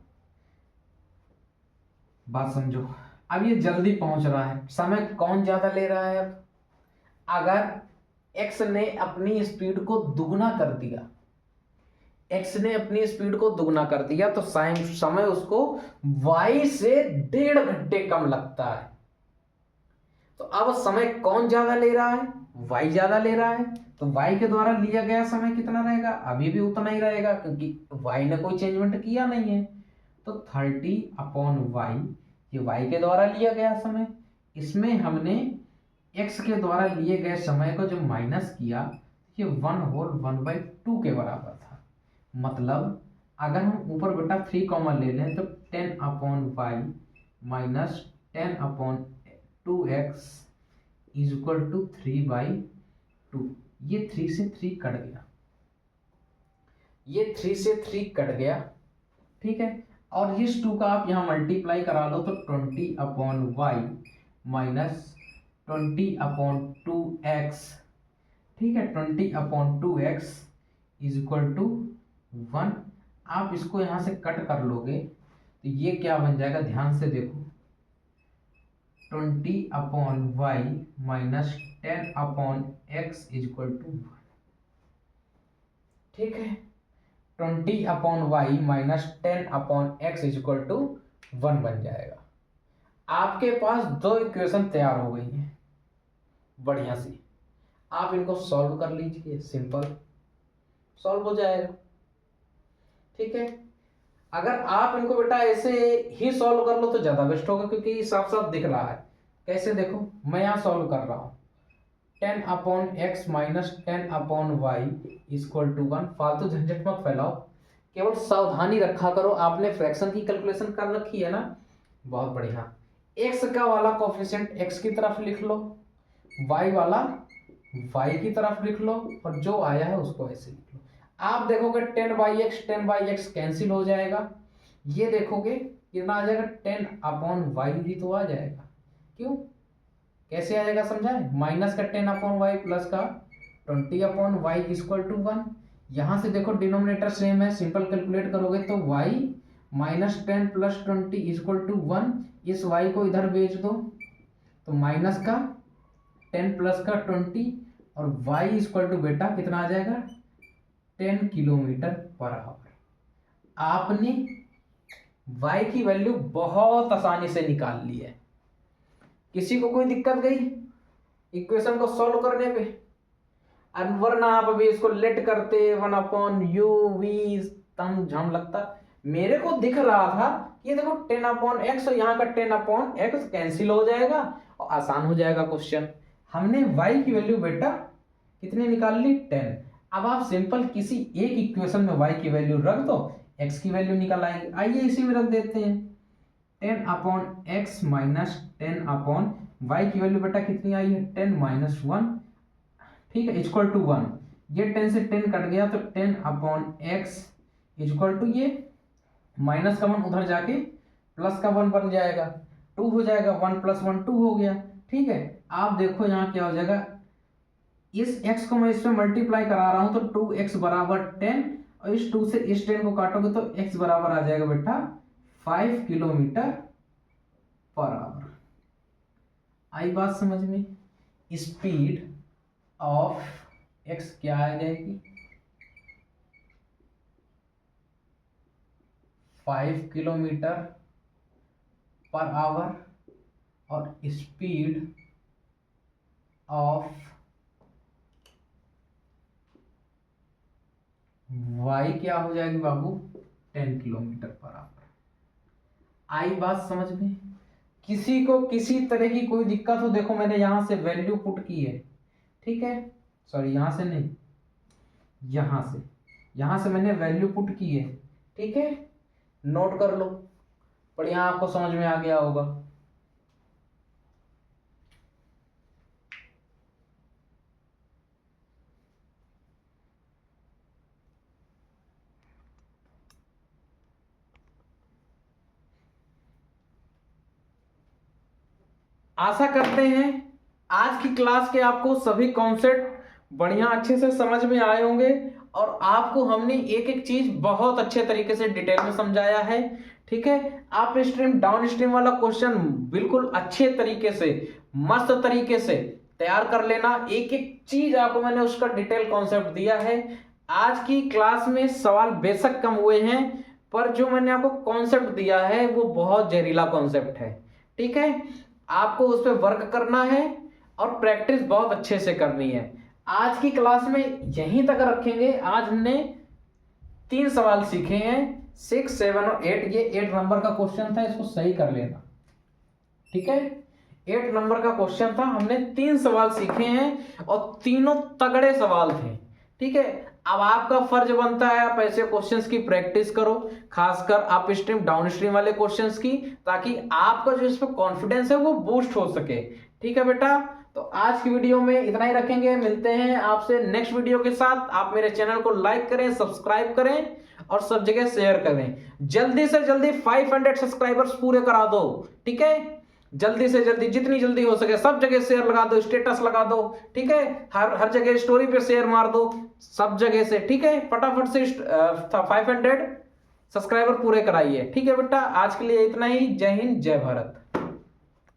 Speaker 1: बात समझो। अब ये जल्दी पहुंच रहा है, समय कौन ज्यादा ले रहा है? अब अगर x ने अपनी स्पीड को दुगना कर दिया, x ने अपनी स्पीड को दुगना कर दिया, तो समय उसको y से 1.5 घंटे कम लगता है। तो अब समय कौन ज्यादा ले रहा है, y ज्यादा ले रहा है, तो y के द्वारा लिया गया समय कितना रहेगा, अभी भी उतना ही रहेगा, क्योंकि y ने कोई चेंजमेंट किया नहीं है। तो 30/y, ये y के द्वारा लिया गया समय, इसमें हमने x के द्वारा लिए गए समय को जब माइनस किया, ये 1/2 के बराबर था। मतलब अगर हम ऊपर बेटा 3 कॉमन ले लें तो 10/y minus 10/2x is equal to 3/2। ये 3 से 3 कट गया, ये 3 से 3 कट गया, ठीक है। और इस 2 का आप यहाँ मल्टीप्लाई करा लो तो 20/y माइनस 20/2x ठीक है, 20/2x इज इक्वल टू 1। आप इसको यहाँ से कट कर लोगे तो ये क्या बन जाएगा, ध्यान से देखो, 20/y minus 10/x is equal to 1। ठीक है, 20/y minus 10/x is equal to 1 बन जाएगा। आपके पास दो इक्वेशन तैयार हो गई हैं बढ़िया सी, आप इनको सॉल्व कर लीजिए, सिंपल सॉल्व हो जाएगा। ठीक है, अगर आप इनको बेटा ऐसे ही सॉल्व कर लो तो ज्यादा बेस्ट होगा, क्योंकि साफ साफ दिख रहा है। कैसे, देखो मैं यहाँ सॉल्व कर रहा हूँ, 10/x minus 10/y equal to 1। फालतू झंझट मत फैलाओ, केवल सावधानी रखा करो। आपने फ्रैक्शन की कैलकुलेशन कर रखी है ना, बहुत बढ़िया। x का वाला कोफिशिएंट x की तरफ लिख लो, y वाला y की तरफ लिख लो, और जो आया है उसको ऐसे लिख लो। आप देखोगे 10/x कैंसिल हो जाएगा। ये देखोगे कितना आ जाएगा, 10/y भी तो आ जाएगा। क्यों, कैसे आ जाएगा समझाए, माइनस का 10/y प्लस का 20/y इक्वल टू 1। यहां से देखो डिनोमिनेटर सेम है, सिंपल कैलकुलेट करोगे तो y minus 10 plus 20 equal to 1। इस y को इधर भेज दो तो माइनस का 10 प्लस का 20 और y इक्वल टू बेटा कितना आ जाएगा, 10 किलोमीटर पर आवर। आपने y की वैल्यू बहुत आसानी से निकाल ली है। किसी को कोई दिक्कत गई इक्वेशन को सॉल्व करने पे? वरना आप अभी इसको लेट करते 1/u तम झम लगता। मेरे को दिख रहा था, ये देखो 10/x और यहाँ का 10/x कैंसिल हो जाएगा और आसान हो जाएगा क्वेश्चन। हमने y की वैल्यू बेटा कितने निकाल ली, 10। अब आप सिंपल किसी एक इक्वेशन में y की वैल्यू रख दो, x की वैल्यू निकल आएगी। आइए इसी में रख देते हैं, 10/x माइनस 10/y की वैल्यू बेटा कितनी आई है, 10 माइनस 1। ठीक है, इक्वल टू 1। ये 10 से 10 कट गया तो 10/x इक्वल टू ये माइनस का 1 उधर जाके प्लस का 1 बन जाएगा, 2 हो जाएगा, 1 प्लस 1 2 हो गया। ठीक है, आप देखो यहाँ क्या हो जाएगा, इस x को मैं इसमें मल्टीप्लाई करा रहा हूं तो 2x बराबर 10, और इस 2 से इस 10 को काटोगे तो x बराबर आ जाएगा बेटा 5 किलोमीटर पर आवर। आई बात समझ में? स्पीड ऑफ x क्या आ जाएगी, 5 किलोमीटर पर आवर, और स्पीड ऑफ y क्या हो जाएगी बाबू, 10 किलोमीटर पर आवर। आई बात समझ में? किसी को किसी तरह की कोई दिक्कत हो, देखो मैंने यहां से वैल्यू पुट की है। ठीक है, सॉरी यहां से नहीं, यहां से मैंने वैल्यू पुट की है। ठीक है, नोट कर लो, बढ़िया आपको समझ में आ गया होगा। आशा करते हैं आज की क्लास के आपको सभी कॉन्सेप्ट बढ़िया अच्छे से समझ में आए होंगे, और आपको हमने एक एक चीज बहुत अच्छे तरीके से डिटेल में समझाया है। ठीक है, आप स्ट्रीम डाउन स्ट्रीम वाला क्वेश्चन बिल्कुल अच्छे तरीके से मस्त तरीके से तैयार कर लेना। एक एक चीज आपको मैंने उसका डिटेल कॉन्सेप्ट दिया है। आज की क्लास में सवाल बेशक कम हुए हैं, पर जो मैंने आपको कॉन्सेप्ट दिया है वो बहुत जहरीला कॉन्सेप्ट है। ठीक है, आपको उस पर वर्क करना है और प्रैक्टिस बहुत अच्छे से करनी है। आज की क्लास में यहीं तक रखेंगे। आज हमने 3 सवाल सीखे हैं, 6, 7 और 8। ये 8 नंबर का क्वेश्चन था, इसको सही कर लेना। ठीक है, 8 नंबर का क्वेश्चन था, हमने 3 सवाल सीखे हैं और तीनों तगड़े सवाल थे। ठीक है, अब आपका फर्ज बनता है आप ऐसे क्वेश्चंस की प्रैक्टिस करो, खासकर आप स्ट्रीम डाउन स्ट्रीम वाले क्वेश्चंस की, ताकि आपका जो इस पर कॉन्फिडेंस है वो बूस्ट हो सके। ठीक है बेटा, तो आज की वीडियो में इतना ही रखेंगे। मिलते हैं आपसे नेक्स्ट वीडियो के साथ। आप मेरे चैनल को लाइक करें, सब्सक्राइब करें और सब जगह शेयर करें। जल्दी से जल्दी 500 सब्सक्राइबर्स पूरे करा दो। ठीक है, जल्दी से जल्दी, जितनी जल्दी हो सके सब जगह शेयर लगा दो, स्टेटस लगा दो, ठीक है, हर हर जगह स्टोरी पे शेयर मार दो, सब जगह से, ठीक है, फटाफट से 500 सब्सक्राइबर पूरे कराइए। ठीक है बेटा, आज के लिए इतना ही। जय हिंद, जय भारत।